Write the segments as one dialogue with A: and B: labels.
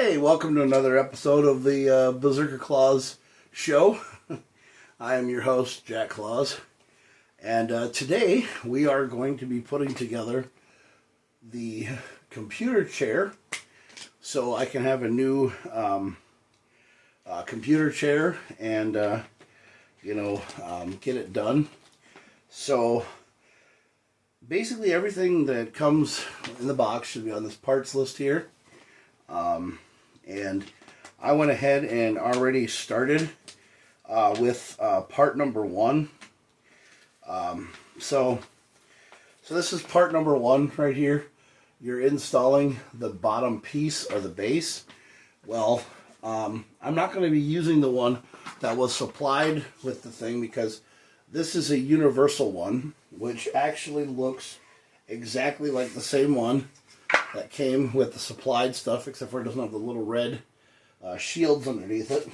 A: Hey, welcome to another episode of the Berserker Claus show. I am your host, Jack Claus, and today we are going to be putting together the computer chair so I can have a new computer chair and get it done. So basically everything that comes in the box should be on this parts list here. And I went ahead and already started with part number one. So this is part number one right here. You're installing the bottom piece or the base. Well, I'm not going to be using the one that was supplied with the thing because this is a universal one, which actually looks exactly like the same one that came with the supplied stuff, except for it doesn't have the little red shields underneath it.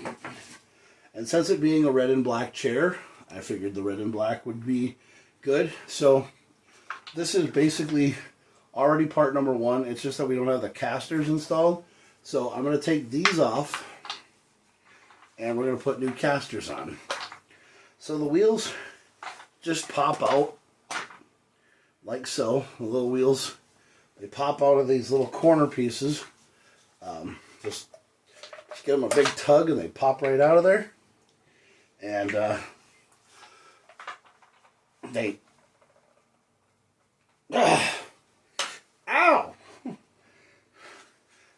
A: And since it being a red and black chair, I figured the red and black would be good. So this is basically already part number one. It's just that we don't have the casters installed. So I'm going to take these off and we're going to put new casters on. So the wheels just pop out like so. The little wheels, they pop out of these little corner pieces. Just give them a big tug and they pop right out of there. And they... Ow!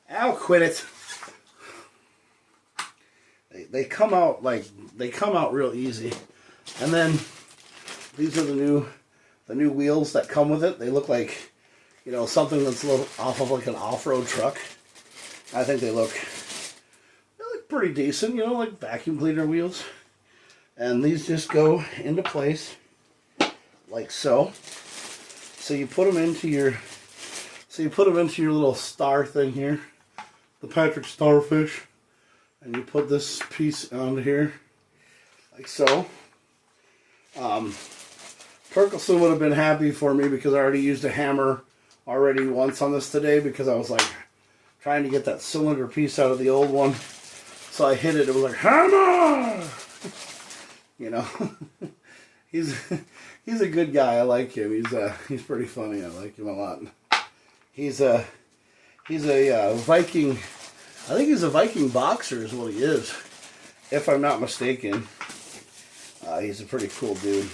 A: Ow, quit it. They come out real easy. And then these are the new wheels that come with it. They look like, something that's a little off of like an off-road truck. I think they look pretty decent, like vacuum cleaner wheels. And these just go into place like so. So you put them into your little star thing here, the Patrick Starfish, and you put this piece onto here like so. Torkelson would have been happy for me because I already used a hammer already once on this today because I was like trying to get that cylinder piece out of the old one. So I hit it. It was like, hammer! He's a good guy. I like him. He's pretty funny. I like him a lot. He's a Viking. I think he's a Viking boxer is what he is, if I'm not mistaken. He's a pretty cool dude.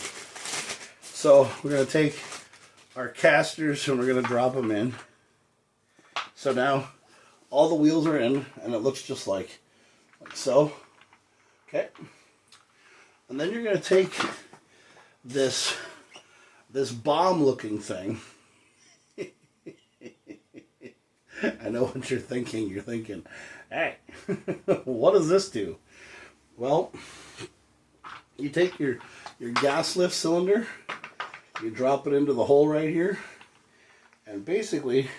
A: So we're going to take our casters and we're going to drop them in. So now all the wheels are in and it looks just like so. Okay. And then you're going to take this bomb looking thing. I know what you're thinking. You're thinking, hey, what does this do? Well, you take your gas lift cylinder, you drop it into the hole right here, and basically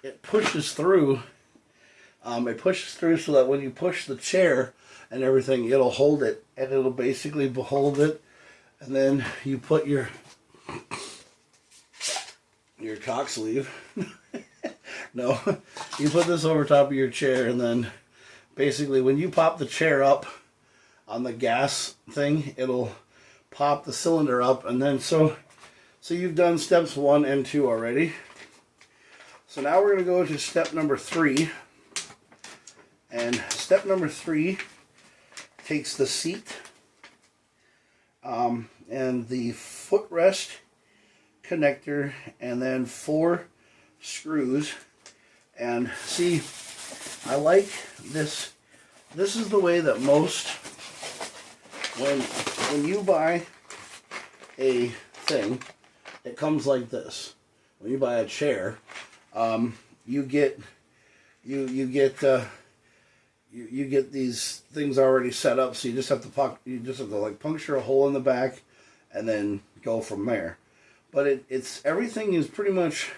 A: it pushes through. It pushes through so that when you push the chair and everything, it'll hold it, and it'll basically hold it. And then you put your cock sleeve. No, you put this over top of your chair, and then basically when you pop the chair up on the gas thing, it'll pop the cylinder up, and then so you've done steps 1 and 2 already. So now we're going to go to step number 3. And step number 3 takes the seat and the footrest connector and then 4 screws. And see, I like this. This is the way that most, when you buy a thing, it comes like this. When you buy a chair, you get these things already set up, so you just have to like puncture a hole in the back and then go from there. But everything is pretty much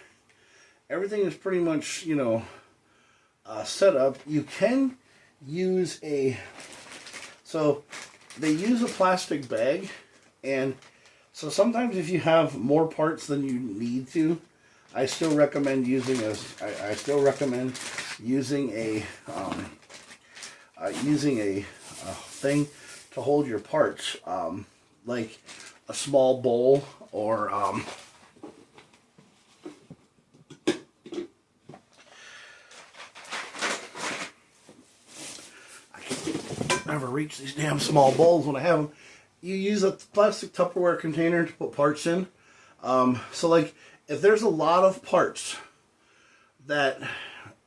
A: set up. You can use so they use a plastic bag, and so sometimes if you have more parts than you need to, I still recommend using a thing to hold your parts, like a small bowl or I can never reach these damn small bowls when I have them. You use a plastic Tupperware container to put parts in. So like if there's a lot of parts that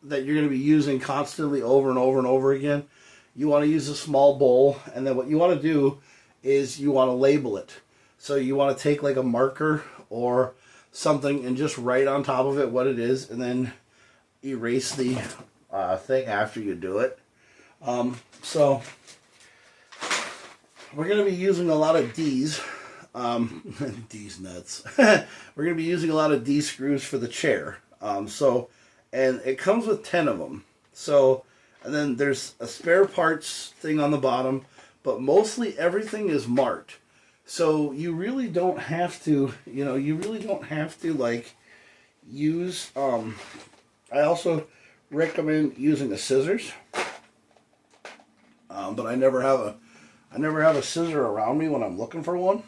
A: you're going to be using constantly over and over and over again, you want to use a small bowl, and then what you want to do is you want to label it. So you want to take like a marker or something and just write on top of it what it is, and then erase the thing after you do it. So we're going to be using a lot of D's. D's nuts. We're going to be using a lot of D screws for the chair. And it comes with 10 of them. So, and then there's a spare parts thing on the bottom, but mostly everything is marked. So you really don't have to, like use, I also recommend using a scissors. But I never have a scissor around me when I'm looking for one.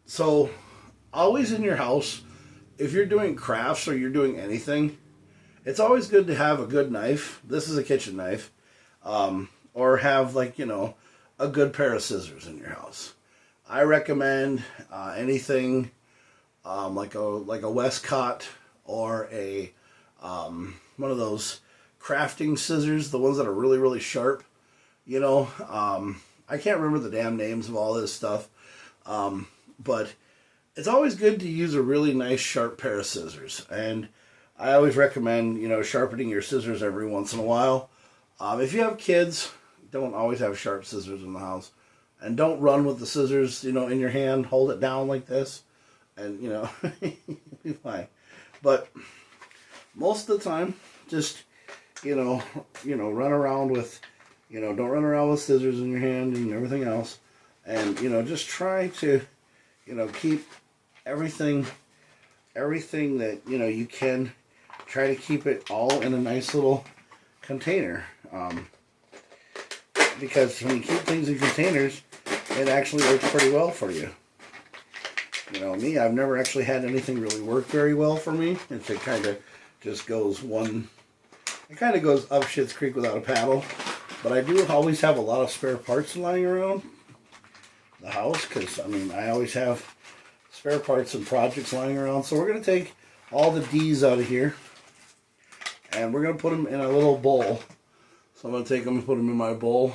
A: So always in your house, if you're doing crafts or you're doing anything, it's always good to have a good knife. This is a kitchen knife. Or have like, a good pair of scissors in your house. I recommend anything like a Westcott or a one of those crafting scissors, the ones that are really, really sharp. I can't remember the damn names of all this stuff. But it's always good to use a really nice sharp pair of scissors. And I always recommend, sharpening your scissors every once in a while. If you have kids, don't always have sharp scissors in the house. And don't run with the scissors, in your hand. Hold it down like this. And, you'll be fine. But most of the time, just, run around with, don't run around with scissors in your hand and everything else. And, just try to, keep everything that, you can, try to keep it all in a nice little container. Because when you keep things in containers, it actually works pretty well for you. Me, I've never actually had anything really work very well for me. It kind of just goes it kind of goes up Schitt's Creek without a paddle. But I do always have a lot of spare parts lying around the house, because, I always have spare parts and projects lying around. So we're going to take all the D's out of here, and we're going to put them in a little bowl. So I'm going to take them and put them in my bowl.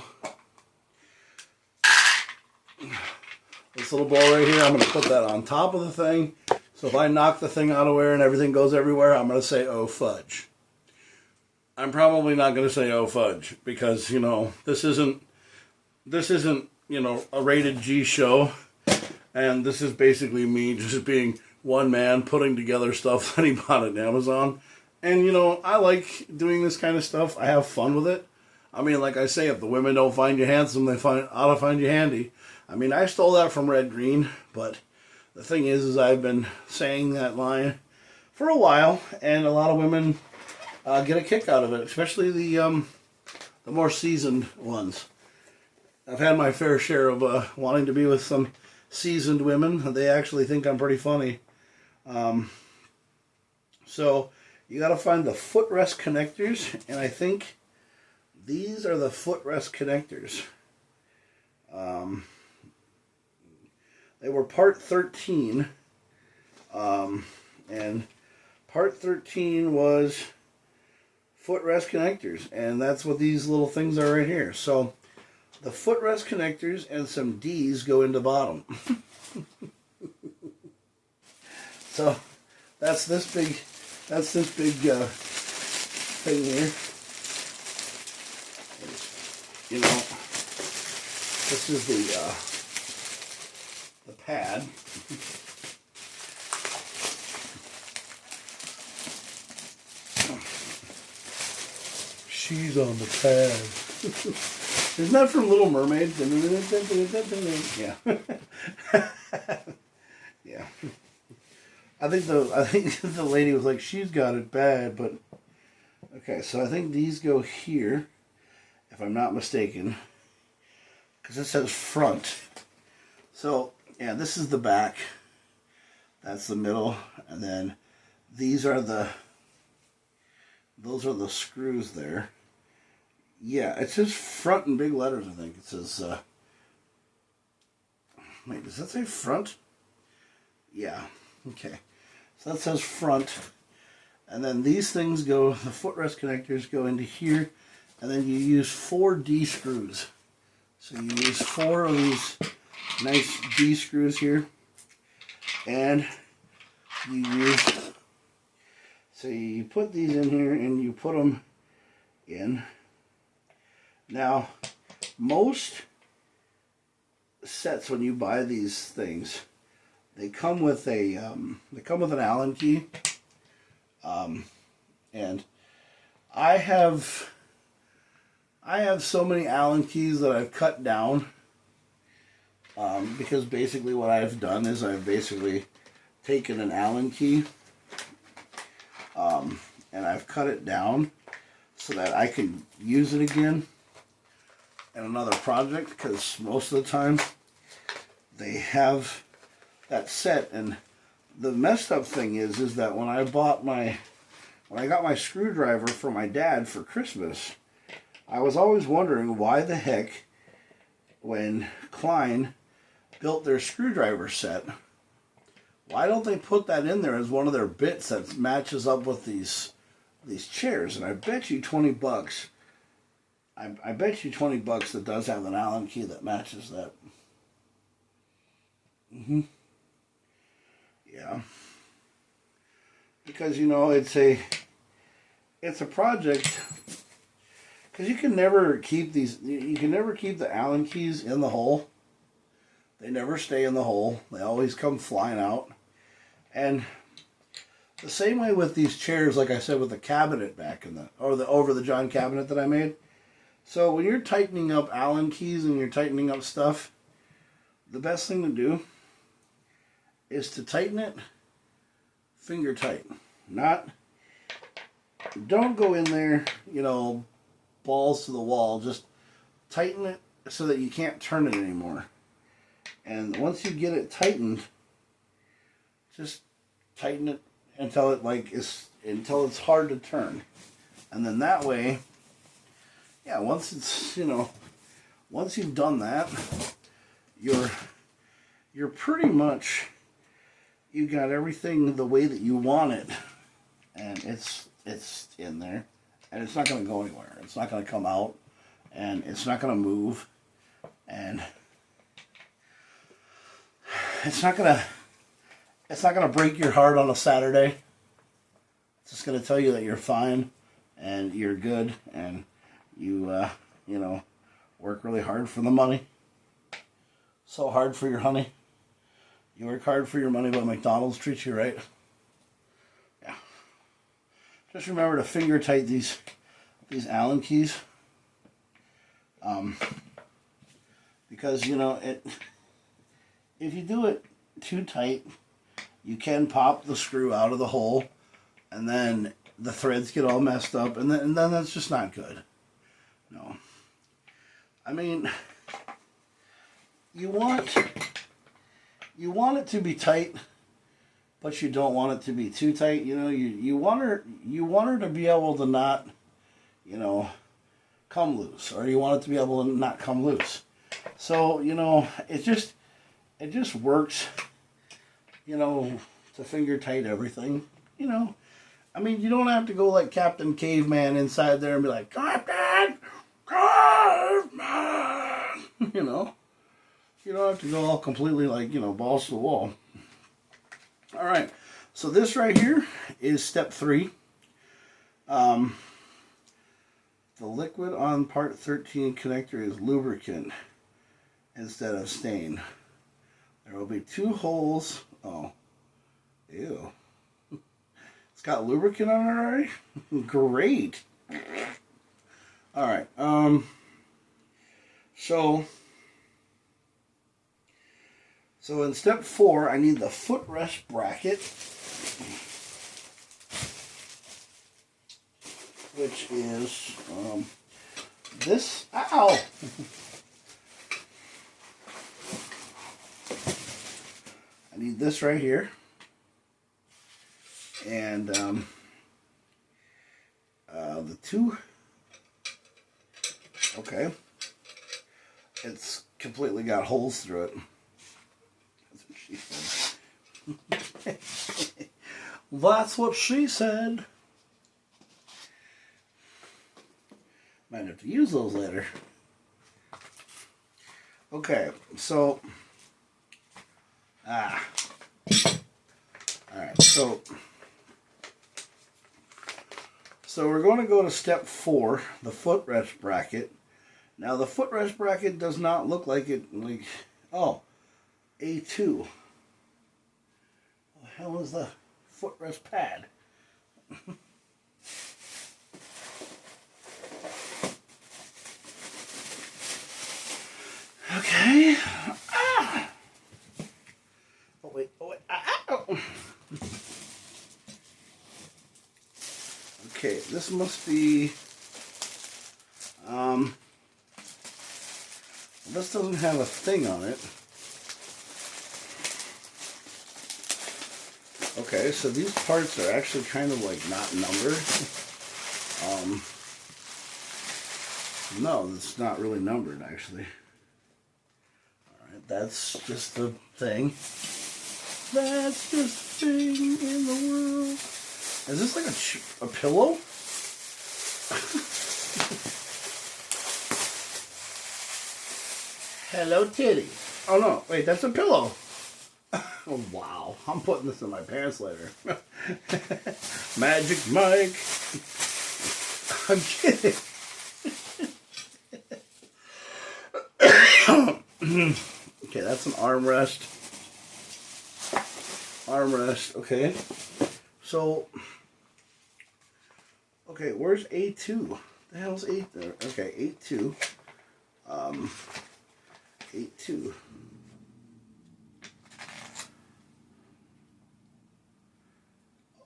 A: This little bowl right here, I'm going to put that on top of the thing. So if I knock the thing out of where and everything goes everywhere, I'm going to say, oh, fudge. I'm probably not going to say, oh, fudge, because, this isn't, a rated G show. And this is basically me just being one man putting together stuff that he bought at Amazon. And, I like doing this kind of stuff. I have fun with it. Like I say, if the women don't find you handsome, they ought to find you handy. I stole that from Red Green, but the thing is I've been saying that line for a while, and a lot of women get a kick out of it, especially the more seasoned ones. I've had my fair share of wanting to be with some seasoned women. They actually think I'm pretty funny. So you got to find the footrest connectors, and I think these are the footrest connectors. They were part 13, and part 13 was footrest connectors, and that's what these little things are right here. So the footrest connectors and some D's go in the bottom. So that's this big thing here. This is the pad. She's on the pad. Isn't that from Little Mermaid? Yeah. Yeah. I think the lady was like, she's got it bad, but okay. So I think these go here, if I'm not mistaken, because it says front. So yeah, this is the back. That's the middle, and then those are the screws there. Yeah, it says front in big letters. I think it says. Wait, does that say front? Yeah. Okay. So that says front. And then these things go, the footrest connectors go into here. And then you use 4 D screws. So you use 4 of these nice D screws here. And you use, so you put these in here and you put them in. Now, most sets when you buy these things, they come with an Allen key, and I have so many Allen keys that I've cut down, because basically what I've done is I've basically taken an Allen key, and I've cut it down so that I can use it again in another project, because most of the time they have that set. And the messed up thing is that when I got my screwdriver for my dad for Christmas, I was always wondering why the heck, when Klein built their screwdriver set, why don't they put that in there as one of their bits that matches up with these chairs? And I bet you $20. I bet you $20 that does have an Allen key that matches that. Yeah. Because, you know, it's a project, because you can never keep the Allen keys in the hole. They never stay in the hole. They always come flying out. And the same way with these chairs, like I said, with the cabinet back in the over the John cabinet that I made. So when you're tightening up Allen keys and you're tightening up stuff, the best thing to do is to tighten it finger tight. Don't go in there, you know, balls to the wall. Just tighten it so that you can't turn it anymore. And once you get it tightened, just tighten it until it's hard to turn. And then that way, yeah, once you've done that, you're pretty much, you got everything the way that you want it, and it's in there, and it's not going to go anywhere. It's not going to come out, and it's not going to move, and it's not going to break your heart on a Saturday. It's just going to tell you that you're fine and you're good, and you work really hard for the money. So hard for your honey. You work hard for your money, but McDonald's treats you right. Yeah. Just remember to finger tight these Allen keys. Because, you know, if you do it too tight, you can pop the screw out of the hole, and then the threads get all messed up, and then that's just not good. No. I mean, you want it to be tight, but you don't want it to be too tight. You know, you want her to be able to not, you know, come loose, or you want it to be able to not come loose. So, you know, it just works, you know, to finger tight everything. You know, I mean, you don't have to go like Captain Caveman inside there and be like, Captain Caveman, you know. You don't have to go all completely like, you know, balls to the wall. All right, so this right here is step 3. The liquid on part 13 connector is lubricant instead of stain. There will be 2 holes. Oh, ew. It's got lubricant on it already? Great. All right, so in step 4, I need the footrest bracket. which is this. Ow! I need this right here, and the two. Okay, it's completely got holes through it. That's what she said. That's what she said. Might have to use those later. Okay, so alright, so we're going to go to step 4, the footrest bracket. Now the footrest bracket does not look like it, like, oh, A2. What the hell is the footrest pad? Okay. Ah. Oh wait. Oh. Okay, this must be. This doesn't have a thing on it. Okay, so these parts are actually kind of like not numbered. No, it's not really numbered actually. Alright, that's just the thing. That's just the thing in the world. Is this like a pillow? Hello, Titty. Oh no, wait, that's a pillow. Oh wow, I'm putting this in my pants later. Magic Mike. I'm kidding. Okay, that's an armrest. Armrest, okay. So, okay, where's A2? The hell's A there? Okay, A2. A2.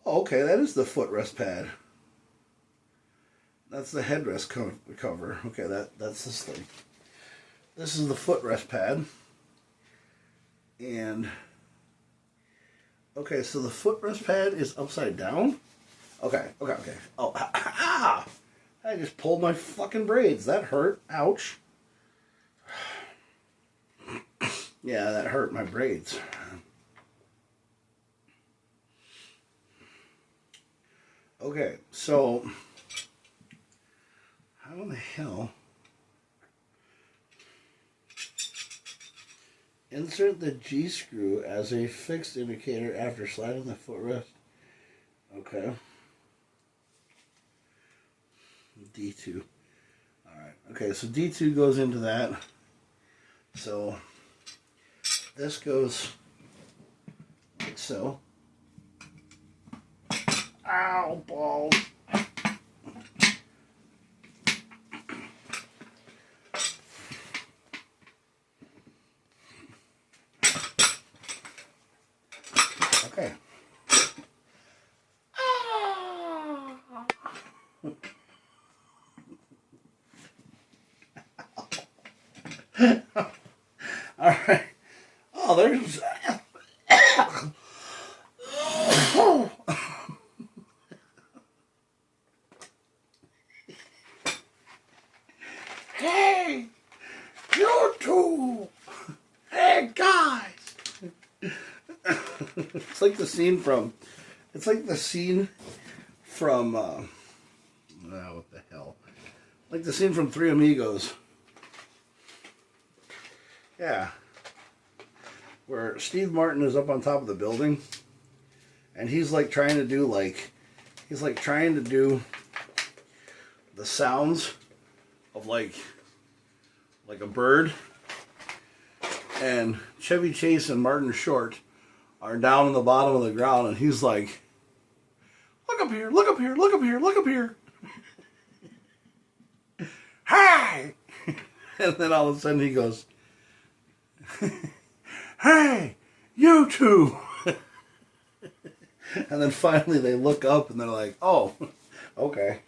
A: Oh, okay, that is the footrest pad. That's the headrest cover. Okay, that's this thing. This is the footrest pad. And okay, so the footrest pad is upside down. Okay. Oh, ah! I just pulled my fucking braids. That hurt. Ouch. Yeah, that hurt my braids. Okay, so how in the hell insert the G screw as a fixed indicator after sliding the footrest? Okay. D2. Alright, okay, so D2 goes into that. So this goes like so. Ow, balls. Okay. All right. Oh, there's. Hey, you two. Hey, guys. It's like the scene from. It's like the scene from. Oh, what the hell? Like the scene from Three Amigos. Yeah. Where Steve Martin is up on top of the building. And he's like trying to do the sounds of like a bird. And Chevy Chase and Martin Short are down in the bottom of the ground, and he's like, look up here, look up here, look up here, look up here. Hi! And then all of a sudden he goes, hey, you two. And then finally they look up and they're like, oh, okay.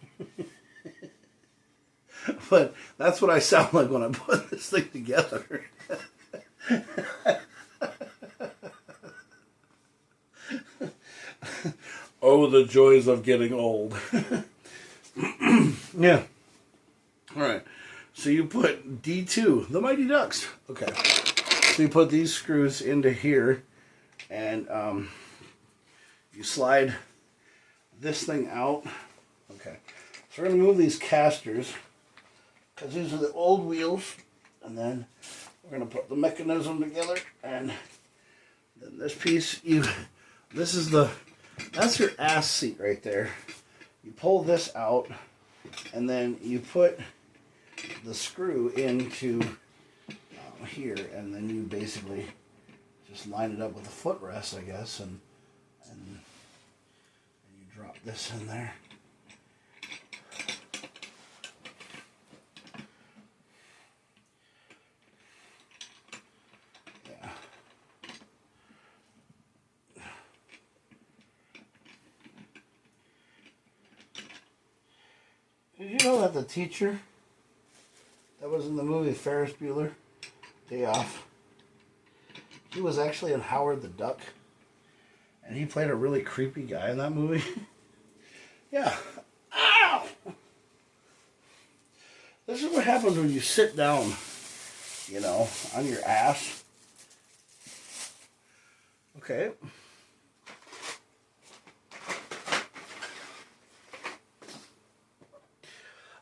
A: But that's what I sound like when I put this thing together. Oh, the joys of getting old. Yeah. All right. So you put D2, the Mighty Ducks. Okay. So you put these screws into here, and you slide this thing out. Okay. So we're going to move these casters, because these are the old wheels, and then we're going to put the mechanism together, and then this piece, that's your ass seat right there. You pull this out, and then you put the screw into here, and then you basically just line it up with a footrest, I guess, and you drop this in there. Yeah. Did you know that the teacher that was in the movie Ferris Bueller Day Off, he was actually in Howard the Duck, and he played a really creepy guy in that movie? Yeah. Ow! This is what happens when you sit down, you know, on your ass. Okay.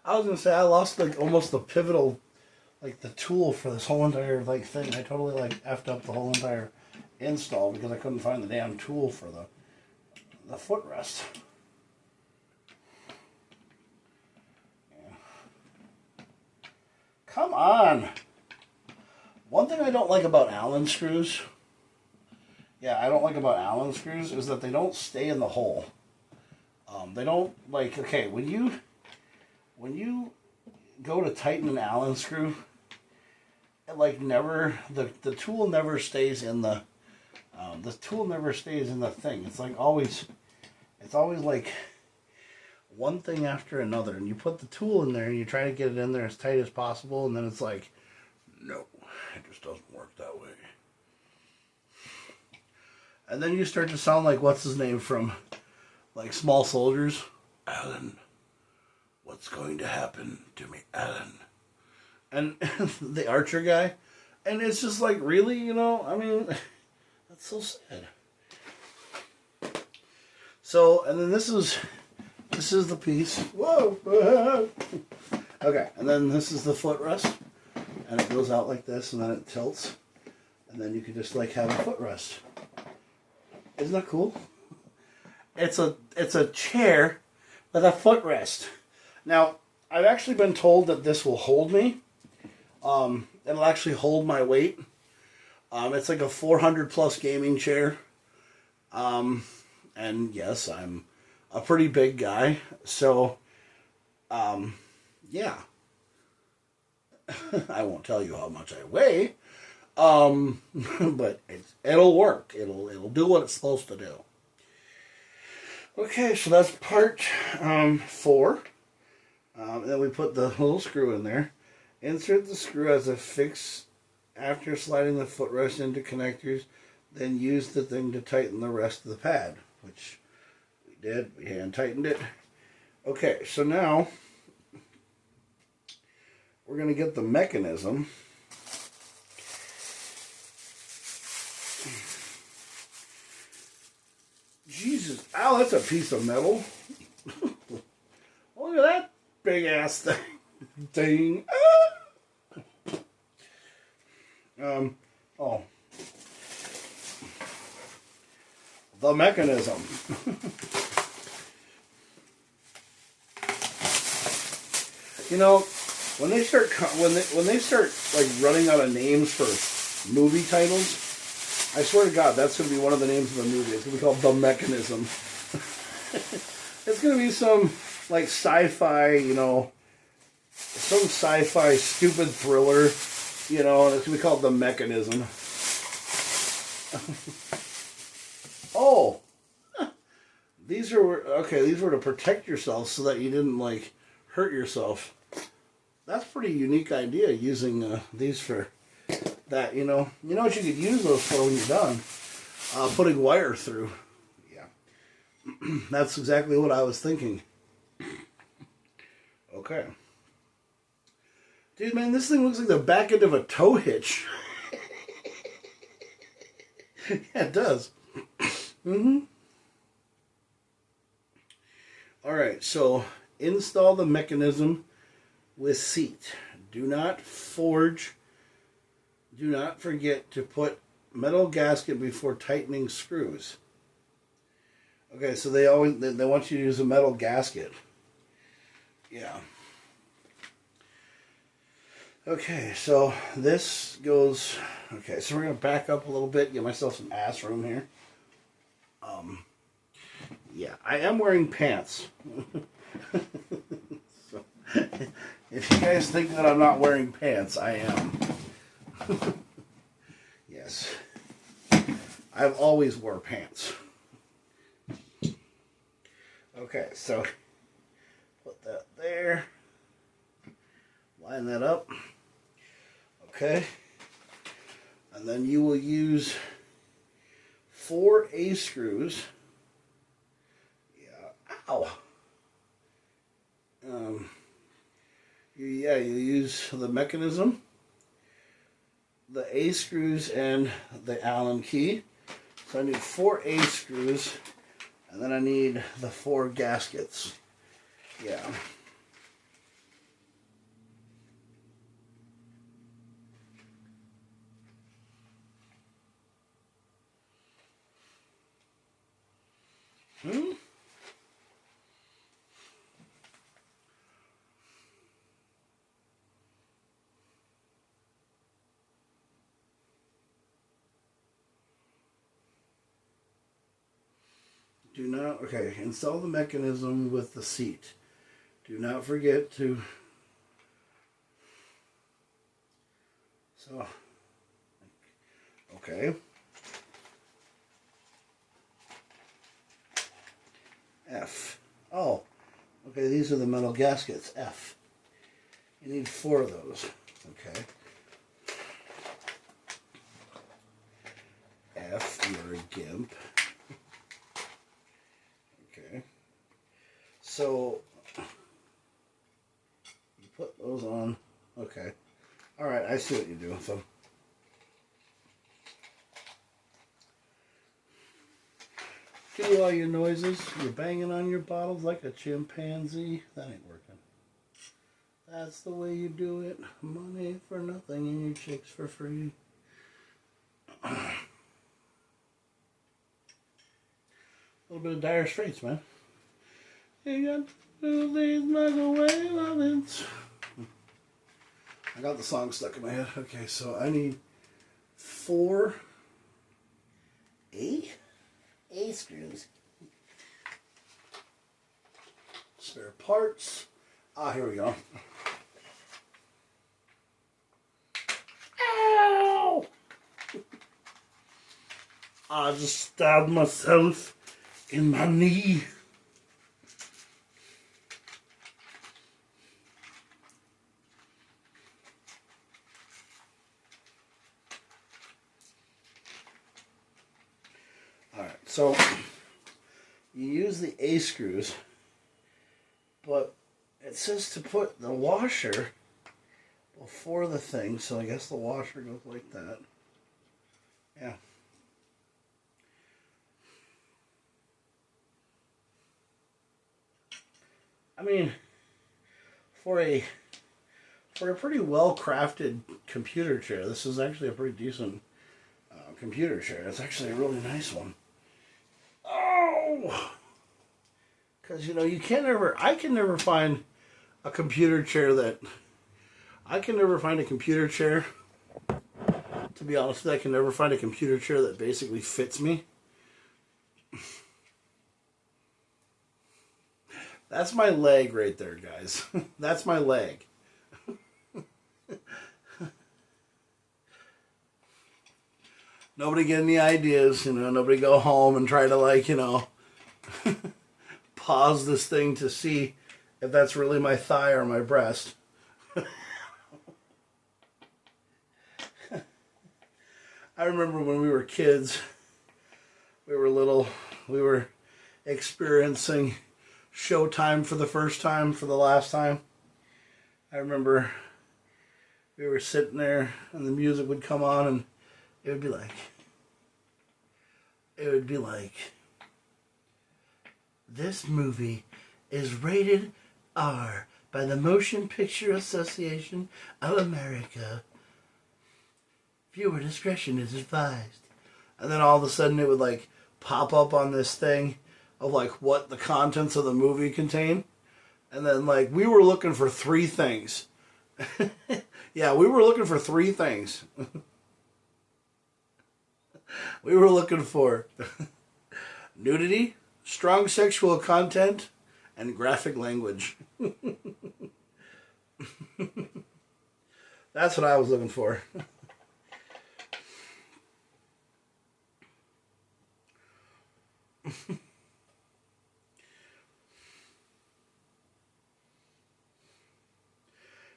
A: I was gonna say I lost like almost the pivotal, like the tool for this whole entire like thing. I totally like effed up the whole entire install because I couldn't find the damn tool for the footrest. Yeah. Come on. One thing I don't like about Allen screws, I don't like about Allen screws is that they don't stay in the hole. They don't, like, okay, when you go to tighten an Allen screw, it like never, the tool never stays in the tool never stays in the thing. It's like always, it's always like one thing after another, and you put the tool in there and you try to get it in there as tight as possible, and then it's like, no, it just doesn't work that way. And then you start to sound like what's his name from like Small Soldiers, Alan. What's going to happen to me, Alan? And the Archer guy. And it's just like, really, you know? I mean, that's so sad. So, and then this is the piece. Whoa! Okay, and then this is the footrest. And it goes out like this, and then it tilts. And then you can just like have a footrest. Isn't that cool? It's a chair with a footrest. Now, I've actually been told that this will hold me. It'll actually hold my weight. It's like a 400 plus gaming chair. And yes, I'm a pretty big guy. So, yeah. I won't tell you how much I weigh. But it'll work. It'll do what it's supposed to do. Okay, so that's part 4. And then we put the little screw in there. Insert the screw as a fix after sliding the footrest into connectors. Then use the thing to tighten the rest of the pad, which we did. We hand tightened it. Okay, so now we're going to get the mechanism. Jesus, ow, that's a piece of metal. Look at that big ass thing. Dang. Oh. The mechanism. You know, when they start like running out of names for movie titles, I swear to God, that's going to be one of the names of the movie. It's going to be called The Mechanism. It's going to be some, like, sci-fi, you know, some sci-fi stupid thriller, you know, and it's going to be called The Mechanism. Oh! these are okay. These were to protect yourself so that you didn't like hurt yourself. That's a pretty unique idea using these for that. You know what you could use those for when you're done. Putting wire through. Yeah, that's exactly what I was thinking. Okay. Dude, man, this thing looks like the back end of a tow hitch. Yeah, it does. Mm-hmm. Alright, so install the mechanism with seat. Do not forget to put metal gasket before tightening screws. Okay, so they want you to use a metal gasket. Yeah. Okay, so this goes... Okay, so we're going to back up a little bit, get myself some ass room here. Yeah, I am wearing pants. So, if you guys think that I'm not wearing pants, I am. Yes. I've always wore pants. Okay, so put that there. Line that up. Okay. And then you will use 4 A screws. Yeah. Ow. You use the mechanism, the A screws, and the Allen key. So I need 4 A screws, and then I need the 4 gaskets. Yeah. Do not, okay, install the mechanism with the seat. Do not forget to, so, okay. F. Oh, okay, these are the metal gaskets, F. You need 4 of those, okay. F, you're a gimp. Okay. So, you put those on, okay. Alright, I see what you're doing, so. Do all your noises. You're banging on your bottles like a chimpanzee. That ain't working. That's the way you do it. Money for nothing and your chicks for free. A little bit of Dire Straits, man. You got to do these microwave ovens. I got the song stuck in my head. Okay, so I need 4 A screws. Spare parts. Ah, here we go. Ow! I just stabbed myself in my knee. Alright, so you use the A screws, but it says to put the washer before the thing, so I guess the washer goes like that. Yeah. I mean, for a pretty well crafted computer chair, this is actually a pretty decent computer chair. It's actually a really nice one. Oh, because you can never. I can never find a computer chair that. I can never find a computer chair. To be honest with you, I can never find a computer chair that basically fits me. That's my leg right there, guys. That's my leg. Nobody get any ideas, nobody go home and try to pause this thing to see if that's really my thigh or my breast. I remember when we were kids, we were little, we were experiencing Showtime for the first time, for the last time. I remember we were sitting there and the music would come on and it would be like, this movie is rated R by the Motion Picture Association of America. Viewer discretion is advised. And then all of a sudden it would like pop up on this thing of like what the contents of the movie contain. And then like we were looking for 3 things. Yeah, we were looking for 3 things. We were looking for nudity, strong sexual content, and graphic language. That's what I was looking for.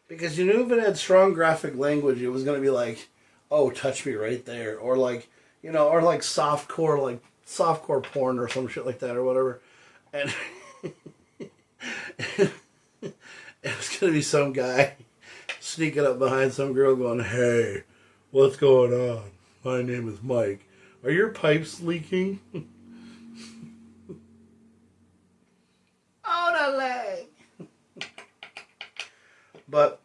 A: Because you knew if it had strong graphic language, it was going to be like, oh, touch me right there. Or like, you know, or like softcore porn or some shit like that or whatever. And it was going to be some guy sneaking up behind some girl going, hey, what's going on? My name is Mike. Are your pipes leaking? Orderly! But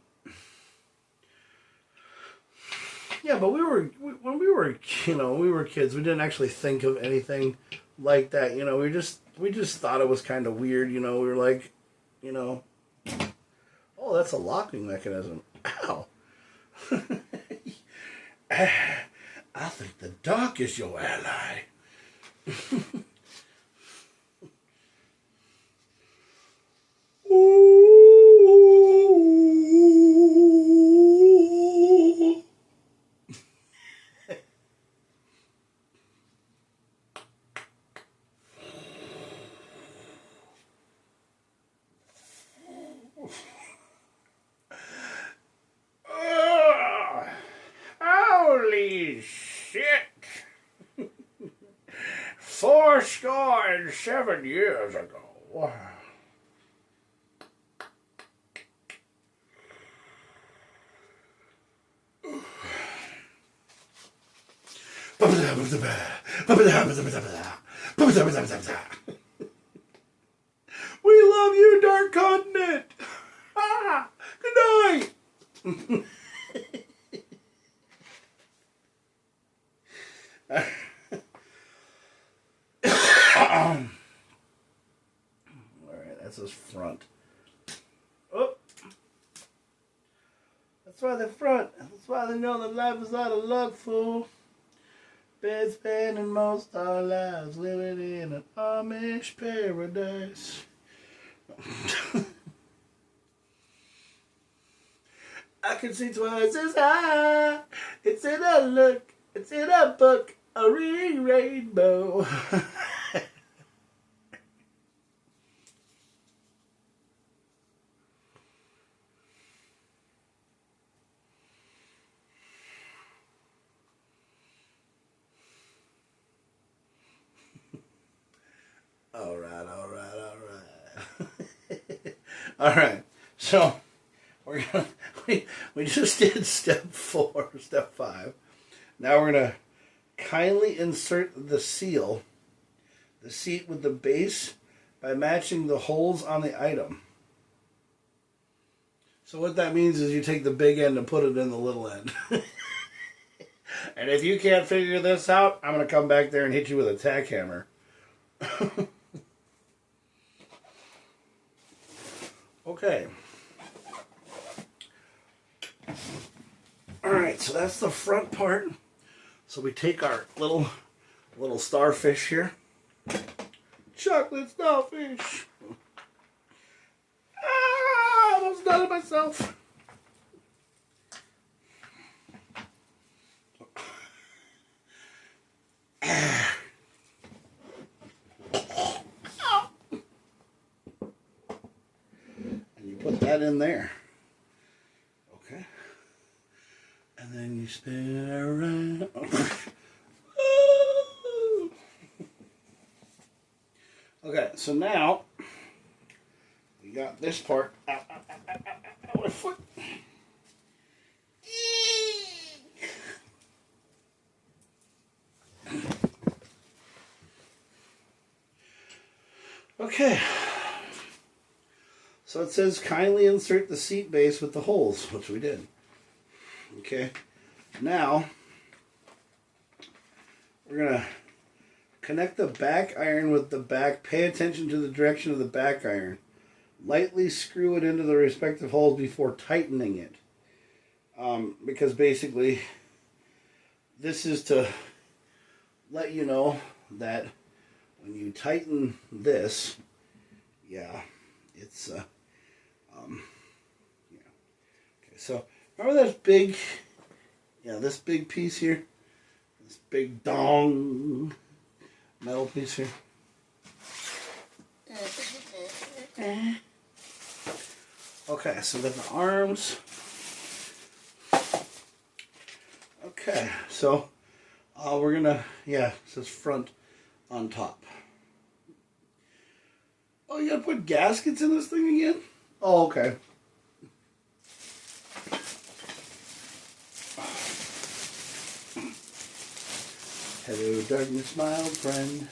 A: yeah, but when we were kids, we didn't actually think of anything like that. You know, we just thought it was kind of weird. You know, we were like, you know, oh, that's a locking mechanism. Ow. I think the dark is your ally. Holy shit! 7 years ago. Wow. We love you, Dark Continent! Ah, good night! Alright, that's his front. Oh! That's why they're front. That's why they know that life is out of luck, fool. Been spending most our lives living in an Amish paradise. I can see twice as high. It's in a look. It's in a book. A reading rainbow. All right. All right. So we just did step 5. Now we're gonna kindly insert the seat with the base by matching the holes on the item. So what that means is you take the big end and put it in the little end. And if you can't figure this out, I'm gonna come back there and hit you with a tack hammer. Okay. Alright, so that's the front part. So we take our little starfish here. Chocolate starfish. Ah, I almost done it myself. that in there. Okay. And then you spin it around. Okay, so now we got this part. Ow, ow, ow, ow, ow, my foot. Okay. So it says kindly insert the seat base with the holes, which we did. Okay. Now we're gonna connect the back iron with the back. Pay attention to the direction of the back iron. Lightly screw it into the respective holes before tightening it. Because basically, this is to let you know that when you tighten this, yeah, it's, yeah. Okay, so remember this big, this big piece here? This big dong metal piece here? Okay, so then the arms. Okay, so we're gonna, it says front on top. Oh, you gotta put gaskets in this thing again? Oh, okay. Hello, darkness, my old friend.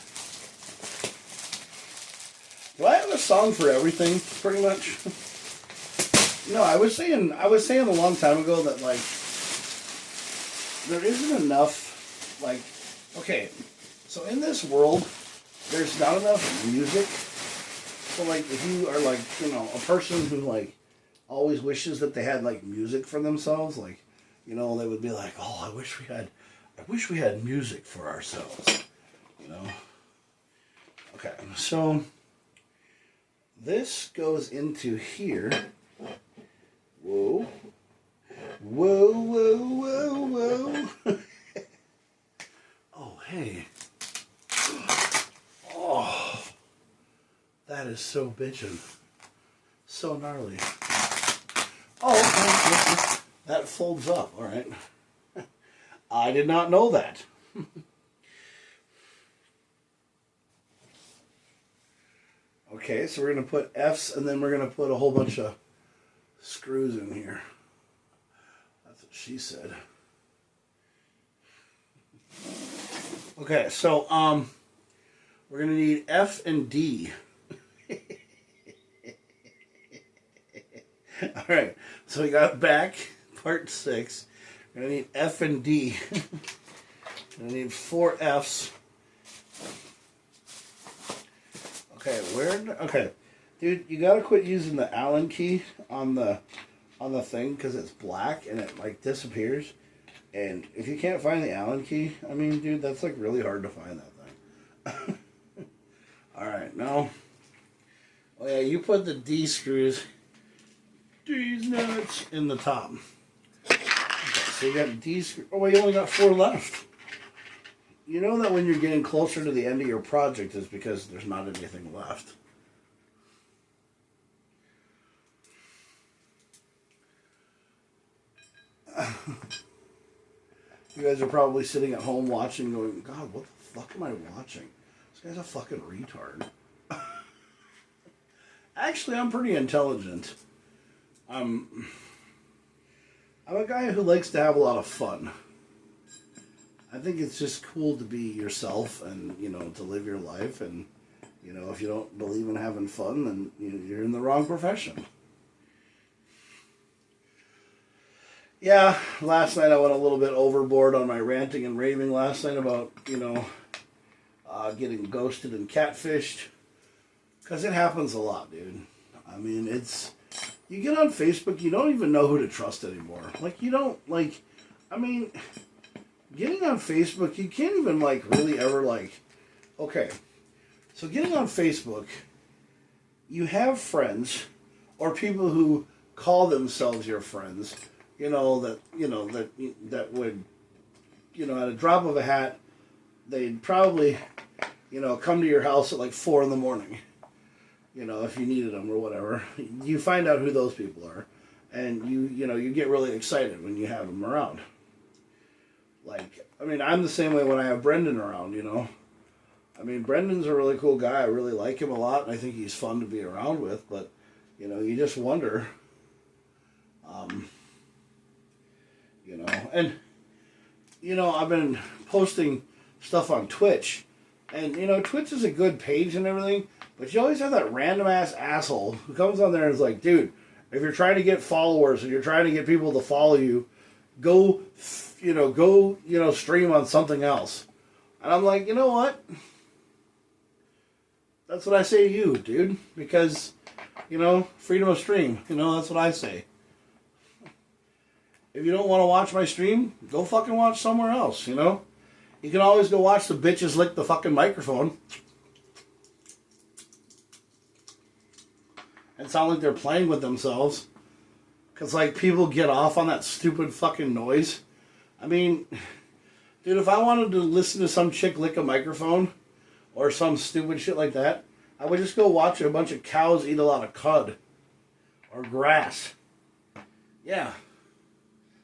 A: Do I have a song for everything, pretty much? No, I was saying a long time ago that, like, there isn't enough, like, okay, so in this world, there's not enough music. So, like, if you are, like, a person who, like, always wishes that they had, like, music for themselves, like, they would be like, oh, I wish we had music for ourselves, Okay, so this goes into here. Whoa. Whoa, whoa, whoa, whoa. Oh, hey. Oh, that is so bitchin'. So gnarly. Oh, okay. That folds up, all right. I did not know that. Okay, so we're going to put F's and then we're going to put a whole bunch of screws in here. That's what she said. Okay, so we're going to need F and D. All right, so we got back, part 6. We're going to need F and D. We're going to need 4 F's. Okay, dude, you got to quit using the Allen key on the thing because it's black and it, like, disappears. And if you can't find the Allen key, I mean, dude, that's, like, really hard to find that thing. All right, now, oh yeah, you put the D screws, these nuts, in the top. Okay, so you got D screws. Oh, wait, you only got 4 left. You know that when you're getting closer to the end of your project is because there's not anything left. You guys are probably sitting at home watching going, God, what the fuck am I watching? This guy's a fucking retard. Actually, I'm pretty intelligent. I'm a guy who likes to have a lot of fun. I think it's just cool to be yourself and, to live your life. And, if you don't believe in having fun, then you're in the wrong profession. Yeah, last night I went a little bit overboard on my ranting and raving last night about, getting ghosted and catfished. Because it happens a lot, dude. I mean, you get on Facebook, you don't even know who to trust anymore. Like, getting on Facebook, you can't even, really ever, okay. So getting on Facebook, you have friends, or people who call themselves your friends, that would, at a drop of a hat, they'd probably, come to your house at 4 in the morning, if you needed them or whatever. You find out who those people are, and you get really excited when you have them around. Like, I mean, I'm the same way when I have Brendan around, I mean, Brendan's a really cool guy. I really like him a lot, and I think he's fun to be around with, but, you just wonder, and, I've been posting stuff on Twitch, and, Twitch is a good page and everything, but you always have that random-ass asshole who comes on there and is like, dude, if you're trying to get followers and you're trying to get people to follow you, go stream on something else. And I'm like, you know what? That's what I say to you, dude. Because, freedom of stream. That's what I say. If you don't want to watch my stream, go fucking watch somewhere else, You can always go watch the bitches lick the fucking microphone. And sound like they're playing with themselves. Because, people get off on that stupid fucking noise. I mean, dude, if I wanted to listen to some chick lick a microphone or some stupid shit like that, I would just go watch a bunch of cows eat a lot of cud or grass. Yeah.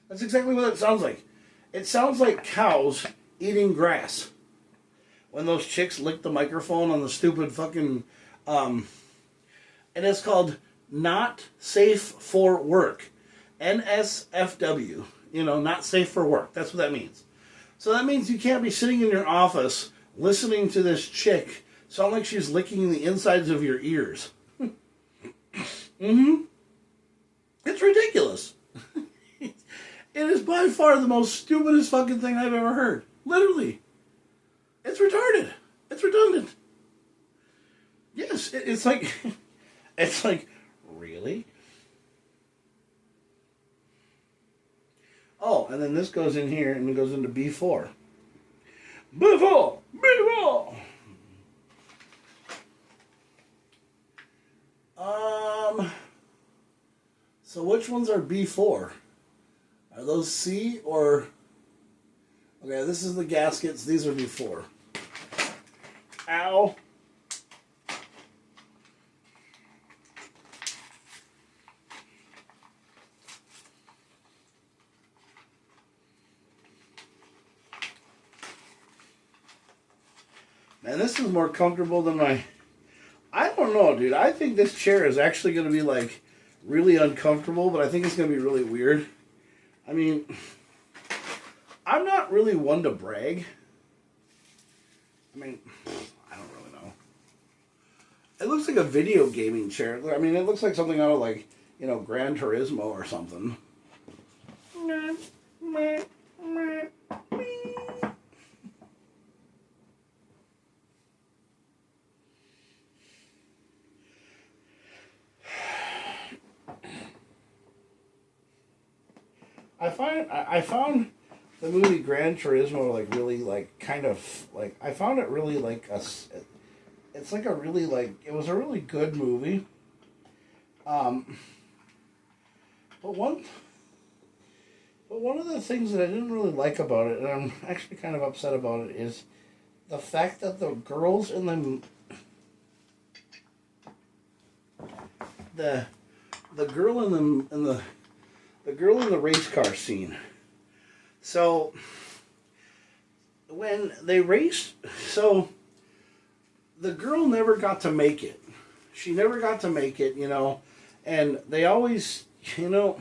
A: That's exactly what it sounds like. It sounds like cows eating grass. When those chicks lick the microphone on the stupid fucking... and it's called Not Safe for Work. NSFW. Not safe for work. That's what that means. So that means you can't be sitting in your office listening to this chick sound like she's licking the insides of your ears. Mm-hmm. It's ridiculous. It is by far the most stupidest fucking thing I've ever heard. Literally. It's retarded. It's redundant. Yes, it's like... It's like, really? Oh, and then this goes in here and it goes into B4. B4! B4! So which ones are B4? Are those C or... Okay, this is the gaskets. These are B4. Ow. Man, this is more comfortable than my... I don't know, dude. I think this chair is actually going to be, really uncomfortable, but I think it's going to be really weird. I mean, I'm not really one to brag. I mean, I don't really know. It looks like a video gaming chair. I mean, it looks like something out of, Gran Turismo or something. I found the movie Gran Turismo really kind of I found it really it's like a really it was a really good movie. But one of the things that I didn't really like about it, and I'm actually kind of upset about it, is the fact that the girls in the girl in the race car scene. So when they raced, so the girl never got to make it. She never got to make it, and they always, to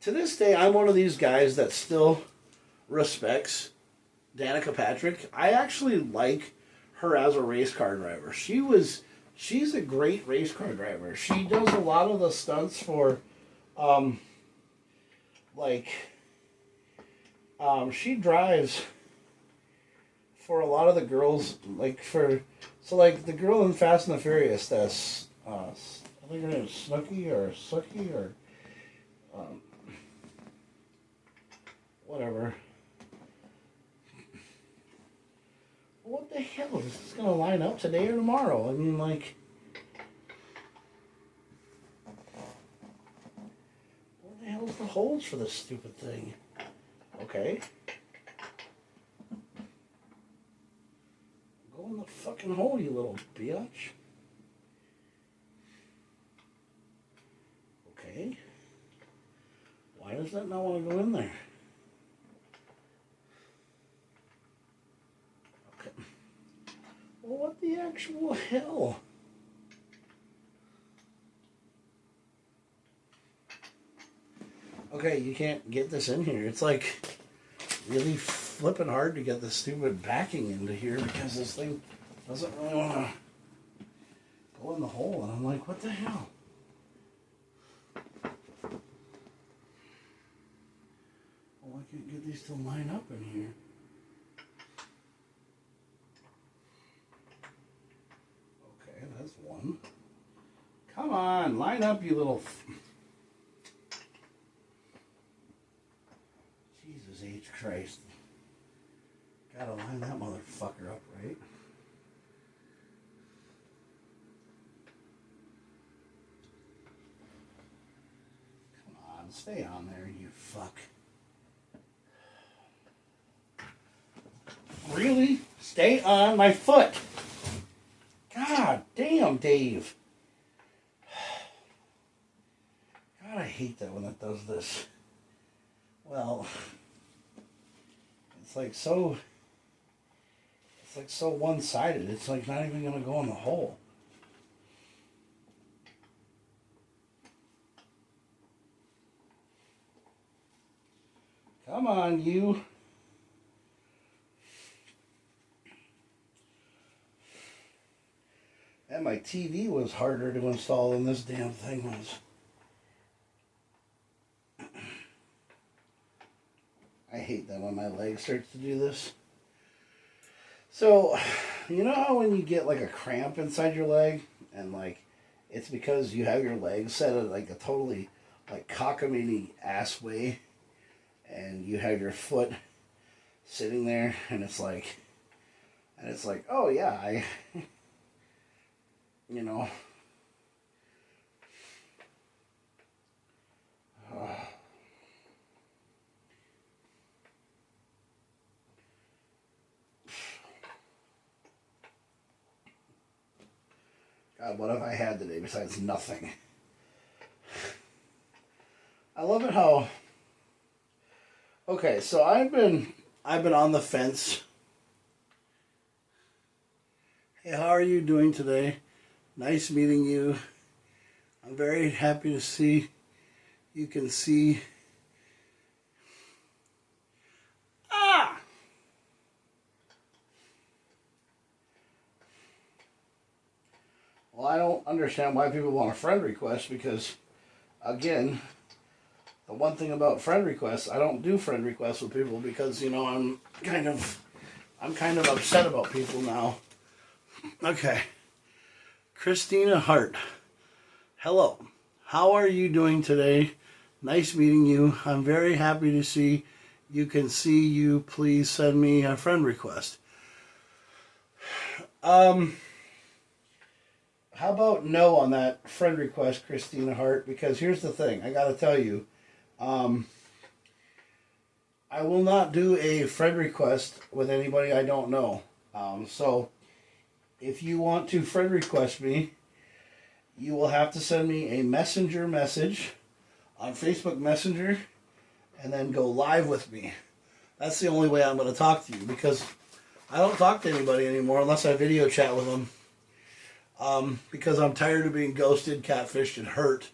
A: this day, I'm one of these guys that still respects Danica Patrick. I actually like her as a race car driver. She's a great race car driver. She does a lot of the stunts for, she drives for a lot of the girls, the girl in Fast and the Furious, that's, I think her name is Snooki or Sookie or, whatever. What the hell? Is this going to line up today or tomorrow? I mean, what the hell's the holes for this stupid thing? Okay. Go in the fucking hole, you little bitch. Why does that not want to go in there? Okay. Well, what the actual hell? Okay, you can't get this in here. It's like really flipping hard to get the stupid backing into here because this thing doesn't really want to go in the hole. And I'm like, what the hell? Well, I can't get these to line up in here. Okay, that's one. Come on, line up, you little... Jesus H. Christ. Gotta line that motherfucker up, right? Come on, stay on there, you fuck. Really? Stay on my foot. God damn, Dave. God, I hate that when it does this. Well, it's like so one-sided. It's like not even going to go in the hole. Come on, you. And my TV was harder to install than this damn thing was. I hate that when my leg starts to do this. So, you know how when you get like a cramp inside your leg and like it's because you have your leg set at like a totally like cockamamie ass way and you have your foot sitting there and it's like oh yeah, you know. God, what have I had today besides nothing? I love it how... Okay, so I've been on the fence. Hey, how are you doing today? Nice meeting you. I'm very happy to see you can see... Ah! Well, I don't understand why people want a friend request because, again, the one thing about friend requests, I don't do friend requests with people because, you know, I'm kind of upset about people now. Okay. Christina Hart. Hello. How are you doing today? Nice meeting you. I'm very happy to see you can see you. Please send me a friend request. How about no on that friend request, Christina Hart? Because here's the thing. I got to tell you. I will not do a friend request with anybody I don't know. So if you want to friend request me, you will have to send me a messenger message on Facebook Messenger and then go live with me. That's the only way I'm going to talk to you because I don't talk to anybody anymore unless I video chat with them. Because I'm tired of being ghosted, catfished, and hurt.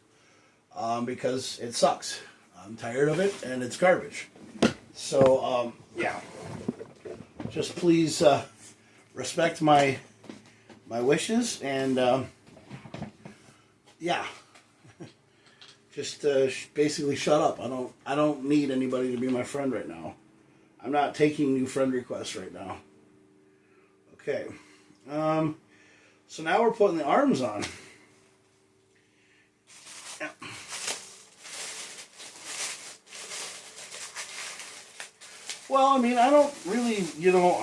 A: Because it sucks. I'm tired of it, and it's garbage. So, yeah. Just please respect my wishes, and yeah. Just basically shut up. I don't need anybody to be my friend right now. I'm not taking new friend requests right now. Okay. So now we're putting the arms on. Yeah. Well, I mean, I don't really, you know,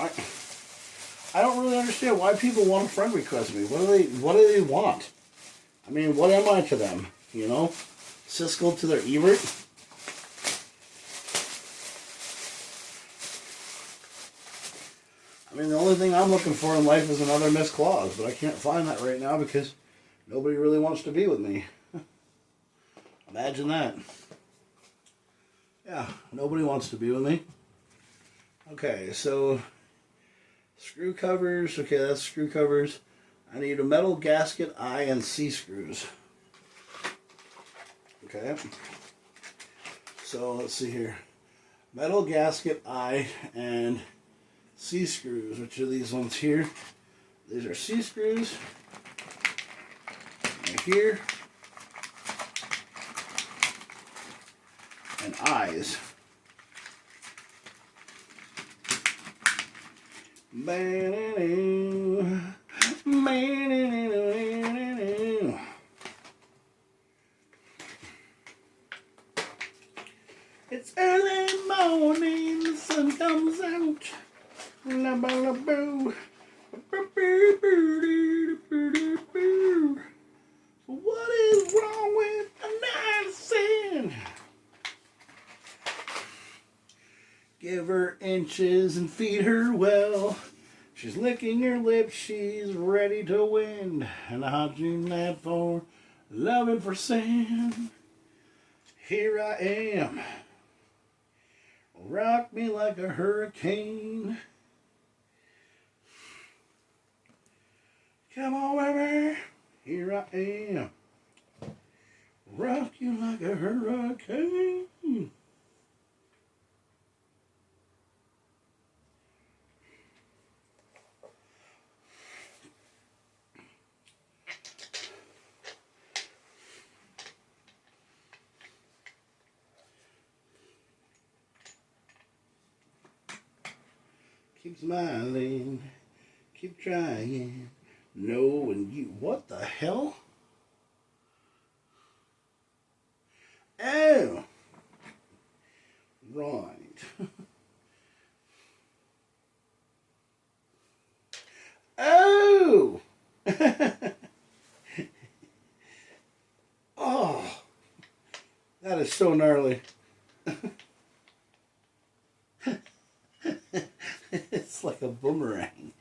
A: I don't really understand why people want to friend request me. What do they want? I mean, what am I to them? You know? Siskel to their Ebert? I mean, the only thing I'm looking for in life is another Miss Claus, but I can't find that right now because nobody really wants to be with me. Imagine that. Yeah, nobody wants to be with me. Okay, so screw covers. Okay, that's screw covers. I need a metal gasket, I, and C screws. Okay. So let's see here. Metal gasket, I, and C screws, which are these ones here. These are C screws. Right here. And I's. It's early morning, the sun comes out. What is wrong with a sin? Give her inches and feed her well. She's licking her lips, she's ready to win. And a hot June night for loving for sin. Here I am. Rock me like a hurricane. Come on, baby. Here I am. Rock you like a hurricane. Keep smiling, keep trying, knowing you. What the hell? Oh, right. Oh, oh, that is so gnarly. It's like a boomerang.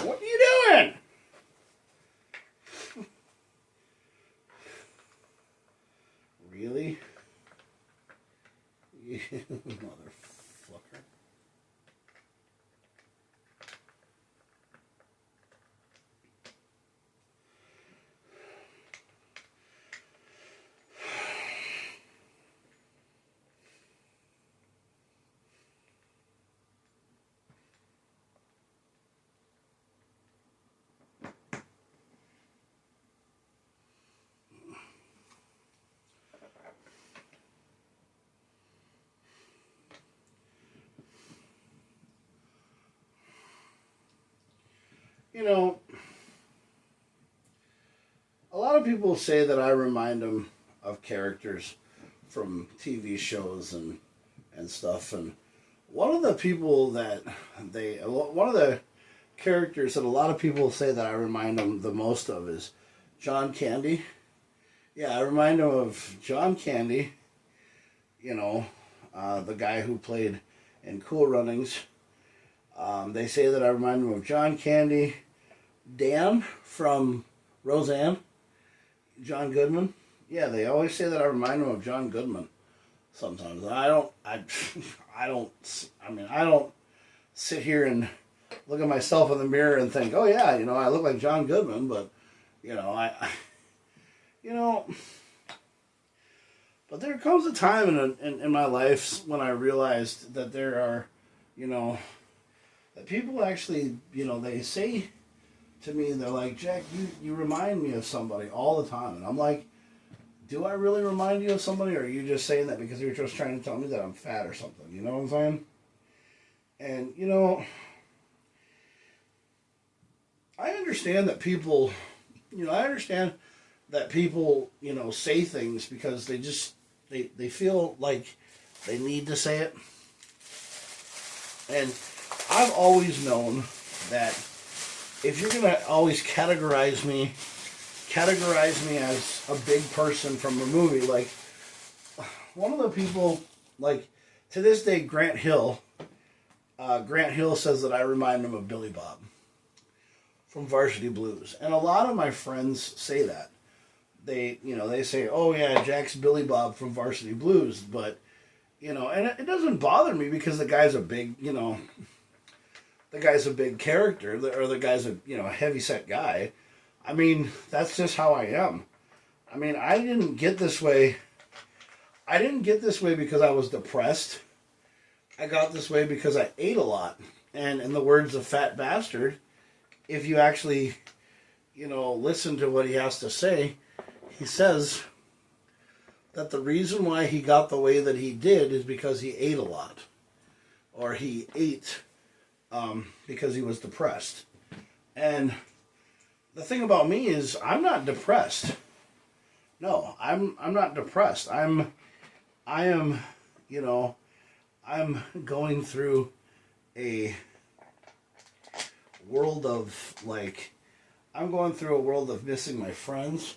A: What are you doing? Really? You motherfucker. You know, a lot of people say that I remind them of characters from TV shows and stuff. And one of the people that one of the characters that a lot of people say that I remind them the most of is John Candy. Yeah, I remind them of John Candy, you know, the guy who played in Cool Runnings. They say that I remind them of John Candy, Dan from Roseanne, John Goodman. Yeah, they always say that I remind them of John Goodman sometimes. I don't sit here and look at myself in the mirror and think, oh yeah, you know, I look like John Goodman, but, you know, you know, but there comes a time in my life when I realized that there are, you know, that people actually, you know, they say to me, they're like, Jack, you remind me of somebody all the time. And I'm like, do I really remind you of somebody, or are you just saying that because you're just trying to tell me that I'm fat or something? You know what I'm saying? And, you know, I understand that people, I understand that people, say things because they feel like they need to say it. And I've always known that if you're gonna always categorize me as a big person from a movie, like one of the people, like to this day, Grant Hill says that I remind him of Billy Bob from Varsity Blues, and a lot of my friends say that. They say, "Oh yeah, Jack's Billy Bob from Varsity Blues," but and it doesn't bother me because the guy's a big, the guy's a big character, or the guy's a heavy set guy. I mean, that's just how I am. I mean, I didn't get this way because I was depressed. I got this way because I ate a lot. And in the words of Fat Bastard, if you actually, listen to what he has to say, he says that the reason why he got the way that he did is because he ate a lot. Or he ate because he was depressed. And the thing about me is I'm not depressed. No, I'm not depressed. I am, I'm going through a world of missing my friends.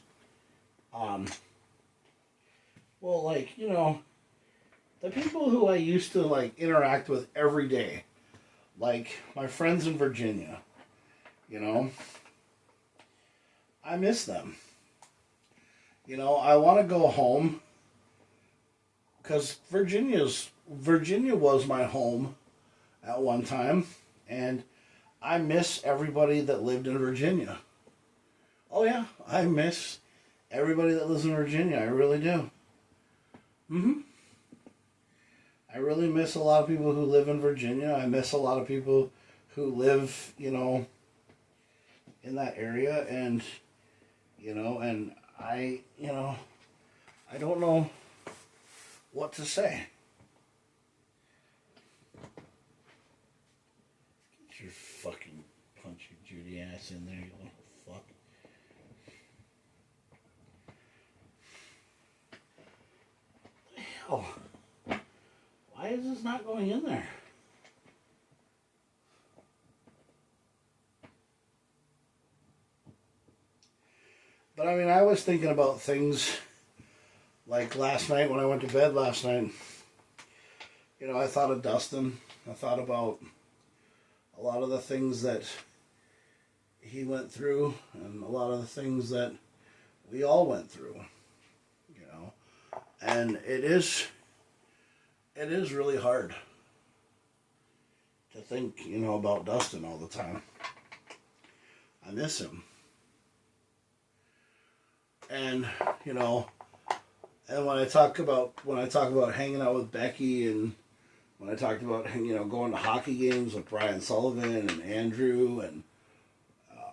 A: The people who I used to interact with every day, like my friends in Virginia, I miss them. I want to go home because Virginia was my home at one time, and I miss everybody that lived in Virginia. Oh yeah, I miss everybody that lives in Virginia. I really do. I really miss a lot of people who live in Virginia. I miss a lot of people who live, in that area, and and I don't know what to say. Get your fucking punchy Judy ass in there, you little fuck. What the hell? Why is this not going in there? But I mean, I was thinking about things like last night when I went to bed last night. I thought of Dustin. I thought about a lot of the things that he went through and a lot of the things that we all went through. And it is really hard to think, about Dustin all the time. I miss him. And, and when I talk about hanging out with Becky, and when I talked about, going to hockey games with Brian Sullivan and Andrew and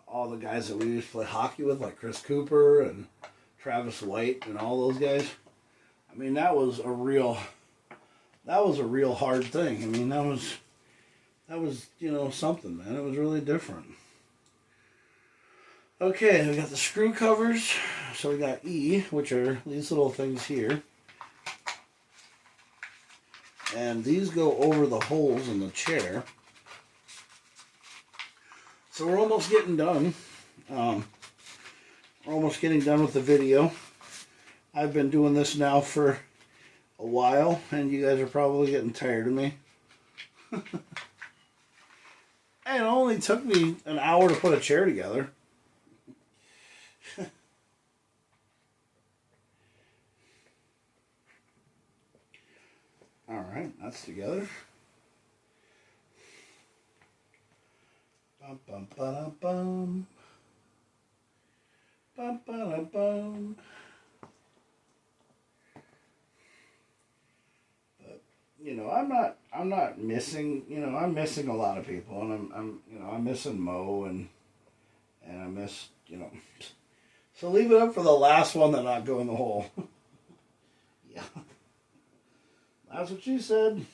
A: all the guys that we used to play hockey with, like Chris Cooper and Travis White and all those guys. I mean, that was a real hard thing. I mean, that was something, man. It was really different. Okay, we got the screw covers. So we got E, which are these little things here. And these go over the holes in the chair. So we're almost getting done. We're almost getting done with the video. I've been doing this now for a while, and you guys are probably getting tired of me. And it only took me an hour to put a chair together. Alright, that's together. Bum, bum, ba, bum. Bum, ba, bum. But, I'm not missing, I'm missing a lot of people, and I'm missing Mo, and I miss, So leave it up for the last one that not go in the hole. Yeah. That's what she said.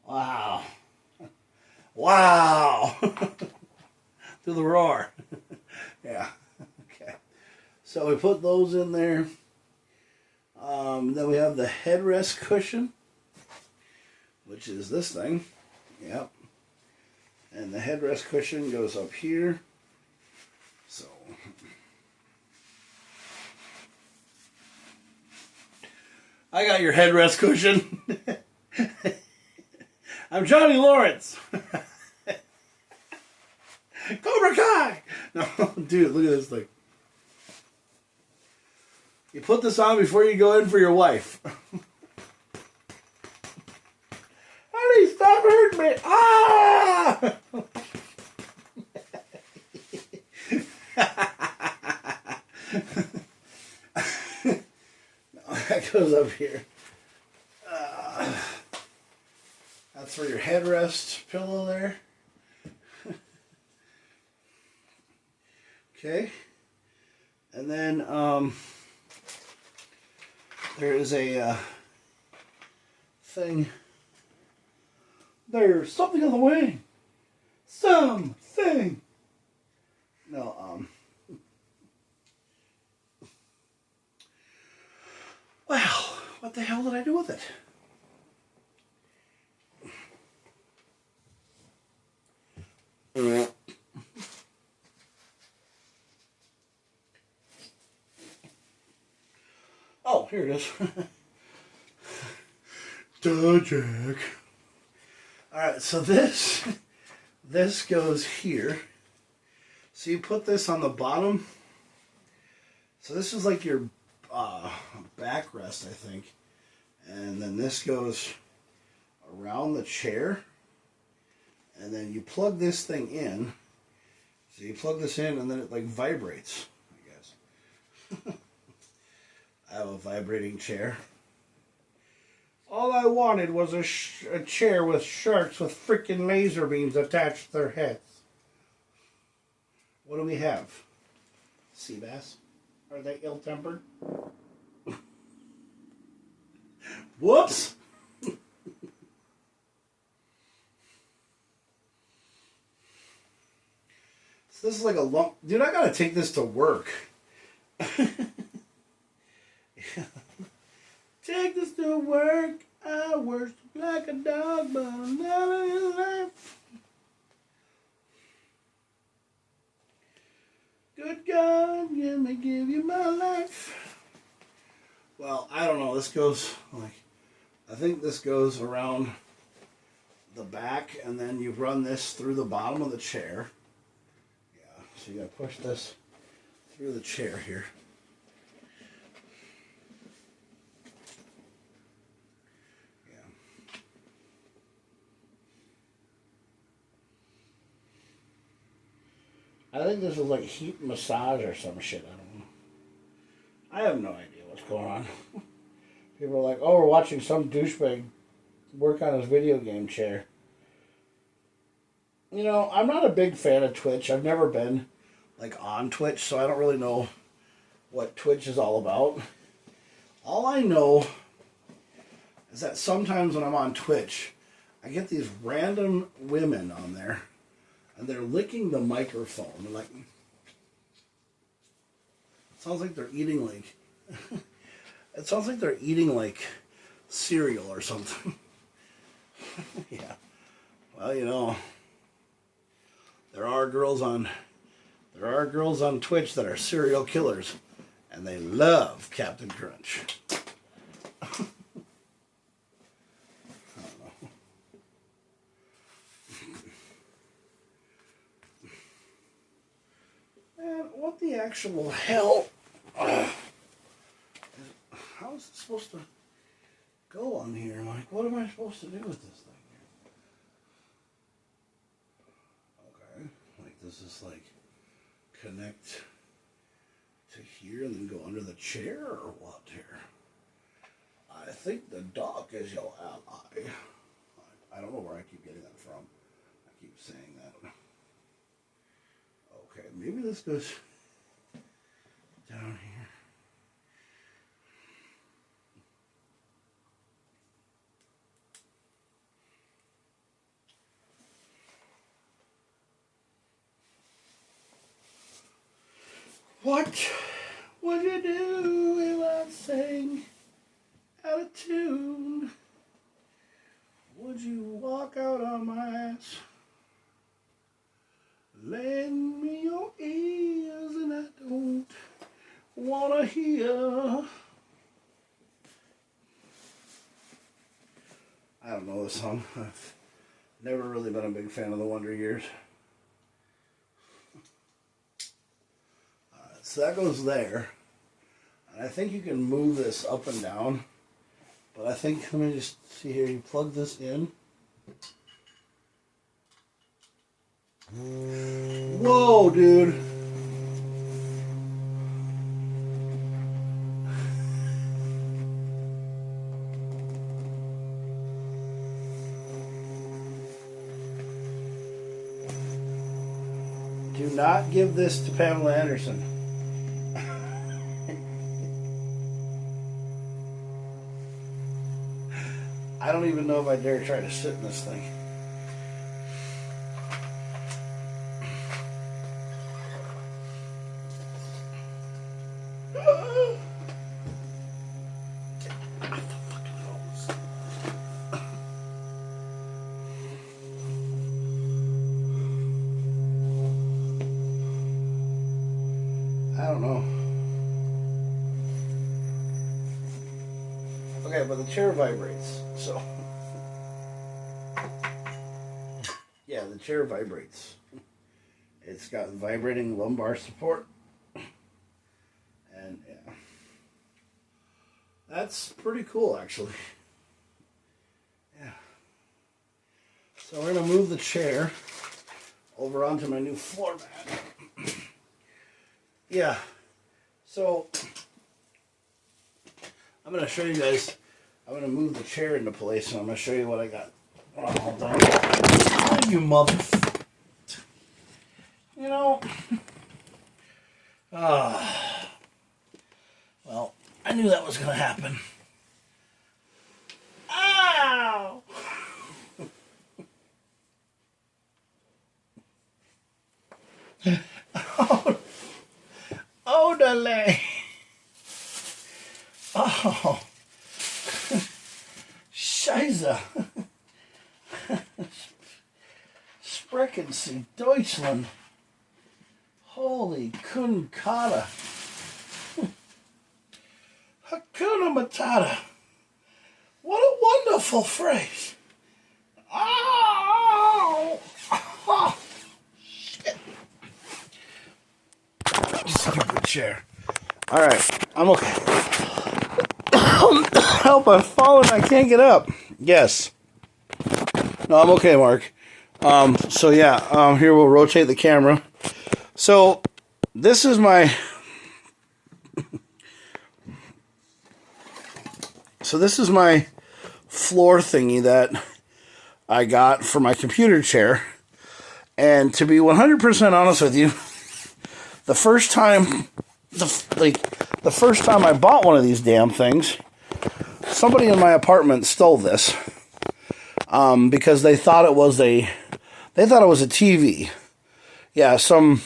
A: Wow. Wow. To the roar. Yeah. Okay. So we put those in there. Then we have the headrest cushion, which is this thing. Yep. And the headrest cushion goes up here. So I got your headrest cushion. I'm Johnny Lawrence. Cobra Kai! No, dude, look at this thing. You put this on before you go in for your wife. Honey, stop hurting me! Ah! No, that goes up here. That's for your headrest pillow there. Okay. And then there is a thing. There's something on the way. Something. No, well, what the hell did I do with it? Oh, here it is. Duh, Jack. Alright, so this goes here. So you put this on the bottom. So this is like your backrest, I think. And then this goes around the chair. And then you plug this thing in. So you plug this in and then it like vibrates, I guess. I have a vibrating chair. All I wanted was a chair with sharks with freaking laser beams attached to their heads. What do we have? Sea bass? Are they ill-tempered? Whoops! So this is like a lump. Dude, I gotta take this to work. Take this to work. I worship like a dog, but I'm never in life. Good God, let me give you my life. Well, I don't know. This goes like, I think this goes around the back, and then you run this through the bottom of the chair. Yeah, so you gotta push this through the chair here. I think this is like heat massage or some shit. I don't know. I have no idea what's going on. People are like, oh, we're watching some douchebag work on his video game chair. You know, I'm not a big fan of Twitch. I've never been like on Twitch, so I don't really know what Twitch is all about. All I know is that sometimes when I'm on Twitch, I get these random women on there. And they're licking the microphone. They're like, it sounds like they're eating like, it sounds like they're eating like cereal or something. Yeah. Well, you know, there are girls on Twitch that are serial killers, and they love Captain Crunch. What the actual hell? How is it supposed to go on here? Like, what am I supposed to do with this thing here? Okay, like does this like connect to here and then go under the chair or what here? I think the dog is your ally. I don't know where I keep getting that from. I keep saying that. Okay, maybe this goes down here. What would you do if I sang out of tune? Would you walk out on my ass? Lend me your ears and I don't wanna hear. I don't know this song. I've never really been a big fan of the Wonder Years. So that goes there. And I think you can move this up and down. But I think, let me just see here, you plug this in. Whoa, dude. Do not give this to Pamela Anderson. I don't even know if I dare try to sit in this thing. I don't know. Okay, but the chair vibrates, so. Yeah, the chair vibrates. It's got vibrating lumbar support. And yeah. That's pretty cool, actually. Yeah. So we're going to move the chair over onto my new floor mat. Yeah. So I'm going to show you guys. I'm going to move the chair into place and I'm going to show you what I got all done. Oh, you mother... You know... well, I knew that was going to happen. Ow! Oh, delay. Oh. Scheiße. Sprechen Sie Deutschland. Holy Kunkata. Hakuna Matata. What a wonderful phrase. Oh, oh shit. Stupid chair. Alright, I'm okay. Help, I'm falling, I can't get up. Yes. No, I'm okay, Mark. So yeah, here we'll rotate the camera. So, this is my... So this is my floor thingy that I got for my computer chair. And to be 100% honest with you, the first time I bought one of these damn things, somebody in my apartment stole this because they thought it was a TV. Yeah, some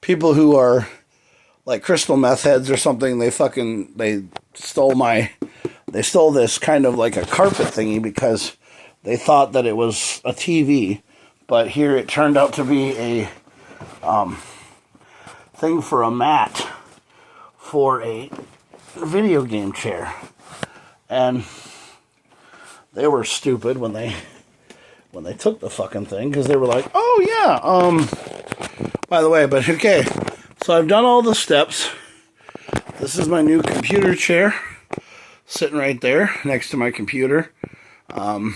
A: people who are like crystal meth heads or something, they stole this kind of like a carpet thingy because they thought that it was a TV, but here it turned out to be a thing for a mat for a video game chair. And they were stupid when they took the fucking thing, because they were like, oh yeah, by the way, but okay, so I've done all the steps. This is my new computer chair sitting right there next to my computer. And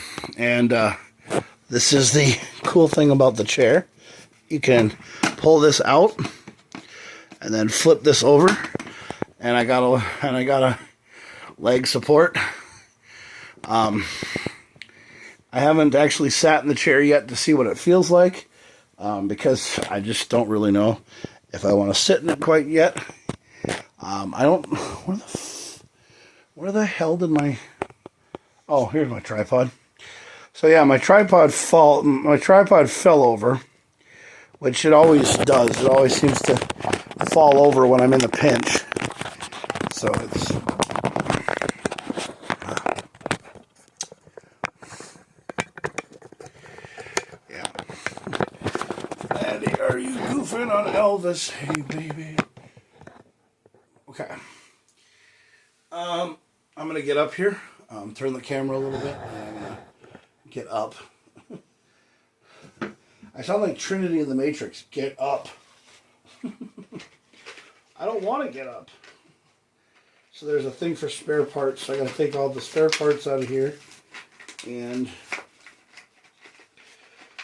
A: this is the cool thing about the chair. You can pull this out and then flip this over, and I got a leg support. I haven't actually sat in the chair yet to see what it feels like, because I just don't really know if I want to sit in it quite yet. I don't... Where the hell did my... Oh, here's my tripod. So yeah, my tripod fell over which it always does. It always seems to fall over when I'm in the pinch. So it's... yeah. Daddy, are you goofing on Elvis? Hey, baby. Okay. I'm going to get up here, turn the camera a little bit, and I'm going to get up. I sound like Trinity in the Matrix. Get up. I don't want to get up. So there's a thing for spare parts. So I got to take all the spare parts out of here. And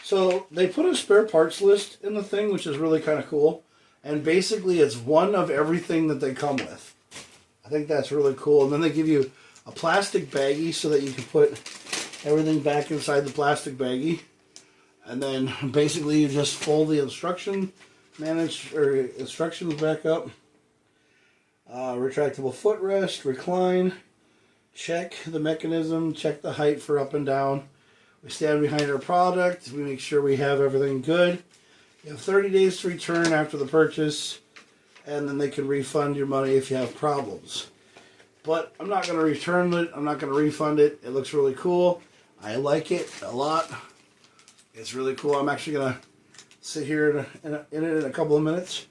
A: so they put a spare parts list in the thing, which is really kind of cool. And basically it's one of everything that they come with. I think that's really cool. And then they give you a plastic baggie so that you can put everything back inside the plastic baggie. And then basically you just fold the instructions back up. Retractable footrest, recline, check the mechanism, check the height for up and down. We stand behind our product. We make sure we have everything good. You have 30 days to return after the purchase, and then they can refund your money if you have problems. But I'm not going to return it. I'm not going to refund it. It looks really cool. I like it a lot. It's really cool. I'm actually going to sit here in a couple of minutes.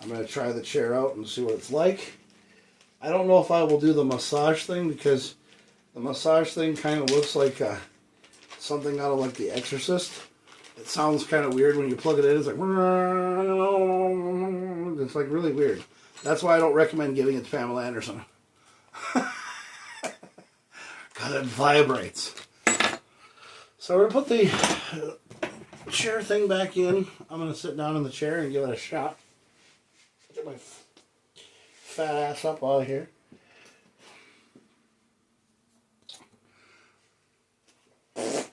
A: I'm going to try the chair out and see what it's like. I don't know if I will do the massage thing because the massage thing kind of looks like something out of like The Exorcist. It sounds kind of weird when you plug it in. It's like really weird. That's why I don't recommend giving it to Pamela Anderson. God, it vibrates. So we're going to put the chair thing back in. I'm going to sit down in the chair and give it a shot. Get my fat ass up out of here. Okay,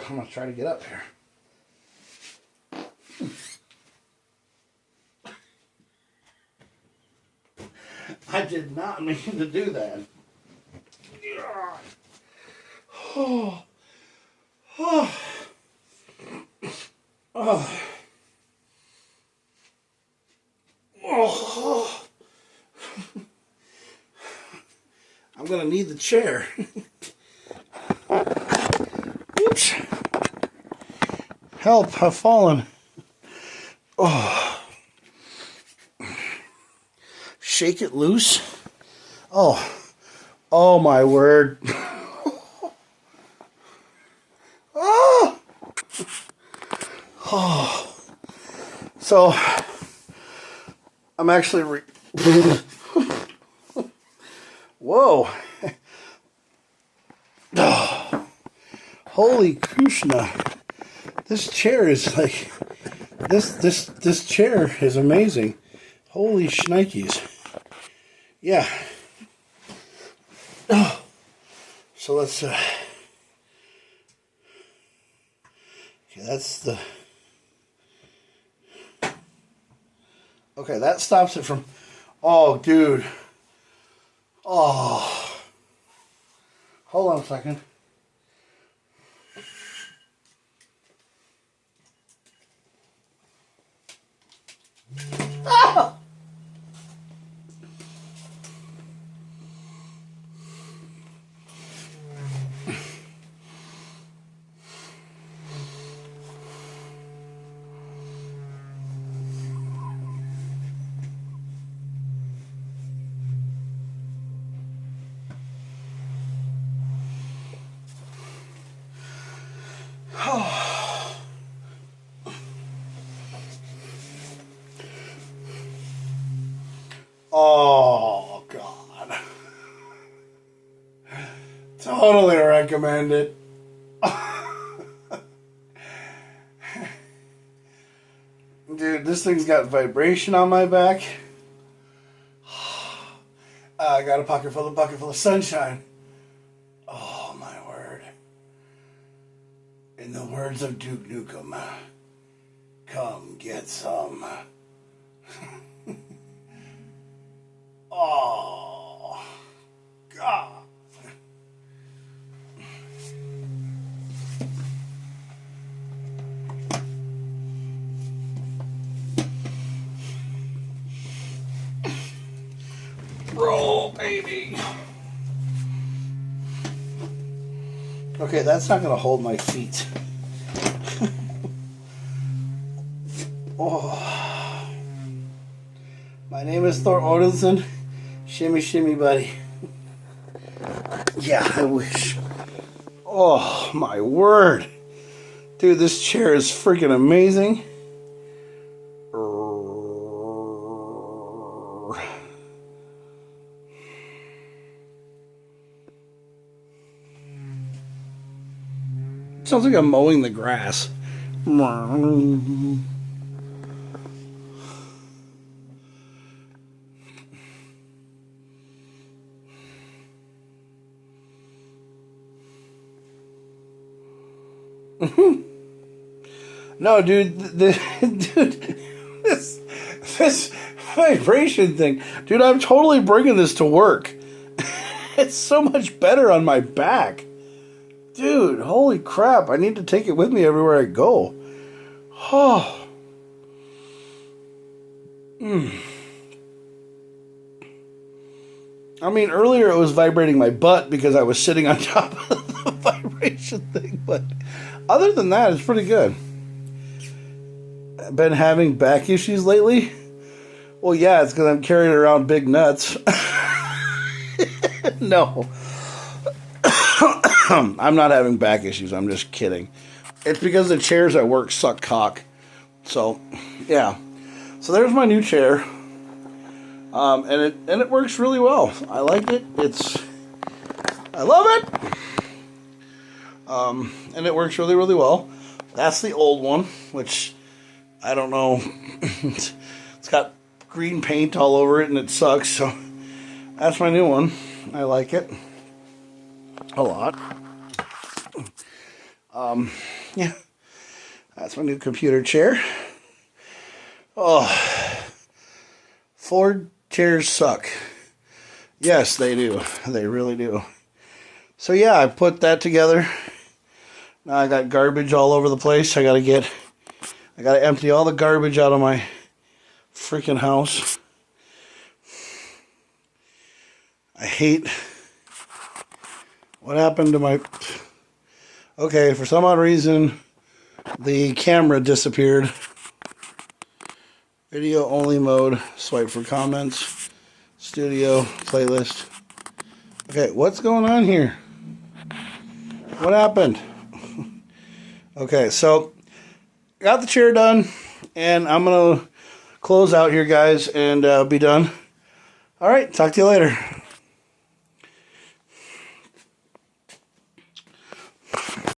A: I'm going to try to get up here. I did not mean to do that. Oh. Oh. Oh. Oh. I'm going to need the chair. Oops. Help, I've fallen. Oh. Shake it loose. Oh. Oh my word. Oh. Oh. So I'm actually whoa. Oh. Holy Krishna. This chair is like this chair is amazing. Holy shnikes. Yeah. Oh. So let's okay, that's the okay, that stops it from oh dude. Oh. Hold on a second. Ah! Oh, God. Totally recommend it. Dude, this thing's got vibration on my back. I got a bucket full of sunshine. Oh, my word. In the words of Duke Nukem, come get some. Oh, God. baby. Okay, that's not going to hold my feet. Oh. My name is Thor Odinson. Shimmy, shimmy, buddy. Yeah, I wish. Oh, my word. Dude, this chair is freaking amazing. Sounds like I'm mowing the grass. No, dude, this vibration thing, dude, I'm totally bringing this to work. It's so much better on my back. Dude, holy crap, I need to take it with me everywhere I go. Oh. I mean, earlier it was vibrating my butt because I was sitting on top of the vibration thing, but other than that, it's pretty good. I've been having back issues lately. Well, yeah, it's because I'm carrying around big nuts. No. I'm not having back issues. I'm just kidding. It's because the chairs at work suck cock. So, yeah. So there's my new chair. And it works really well. I like it. I love it. And it works really, really well. That's the old one, which I don't know. It's got green paint all over it and it sucks. So that's my new one. I like it a lot. Yeah. That's my new computer chair. Oh, Ford chairs suck. Yes, they do. They really do. So yeah, I put that together. Now I got garbage all over the place. I gotta empty all the garbage out of my freaking house. I hate what happened to my... Okay, for some odd reason, the camera disappeared. Video only mode, swipe for comments, studio, playlist. Okay, what's going on here? What happened? Okay, so got the chair done, and I'm going to close out here, guys, and be done. All right, talk to you later.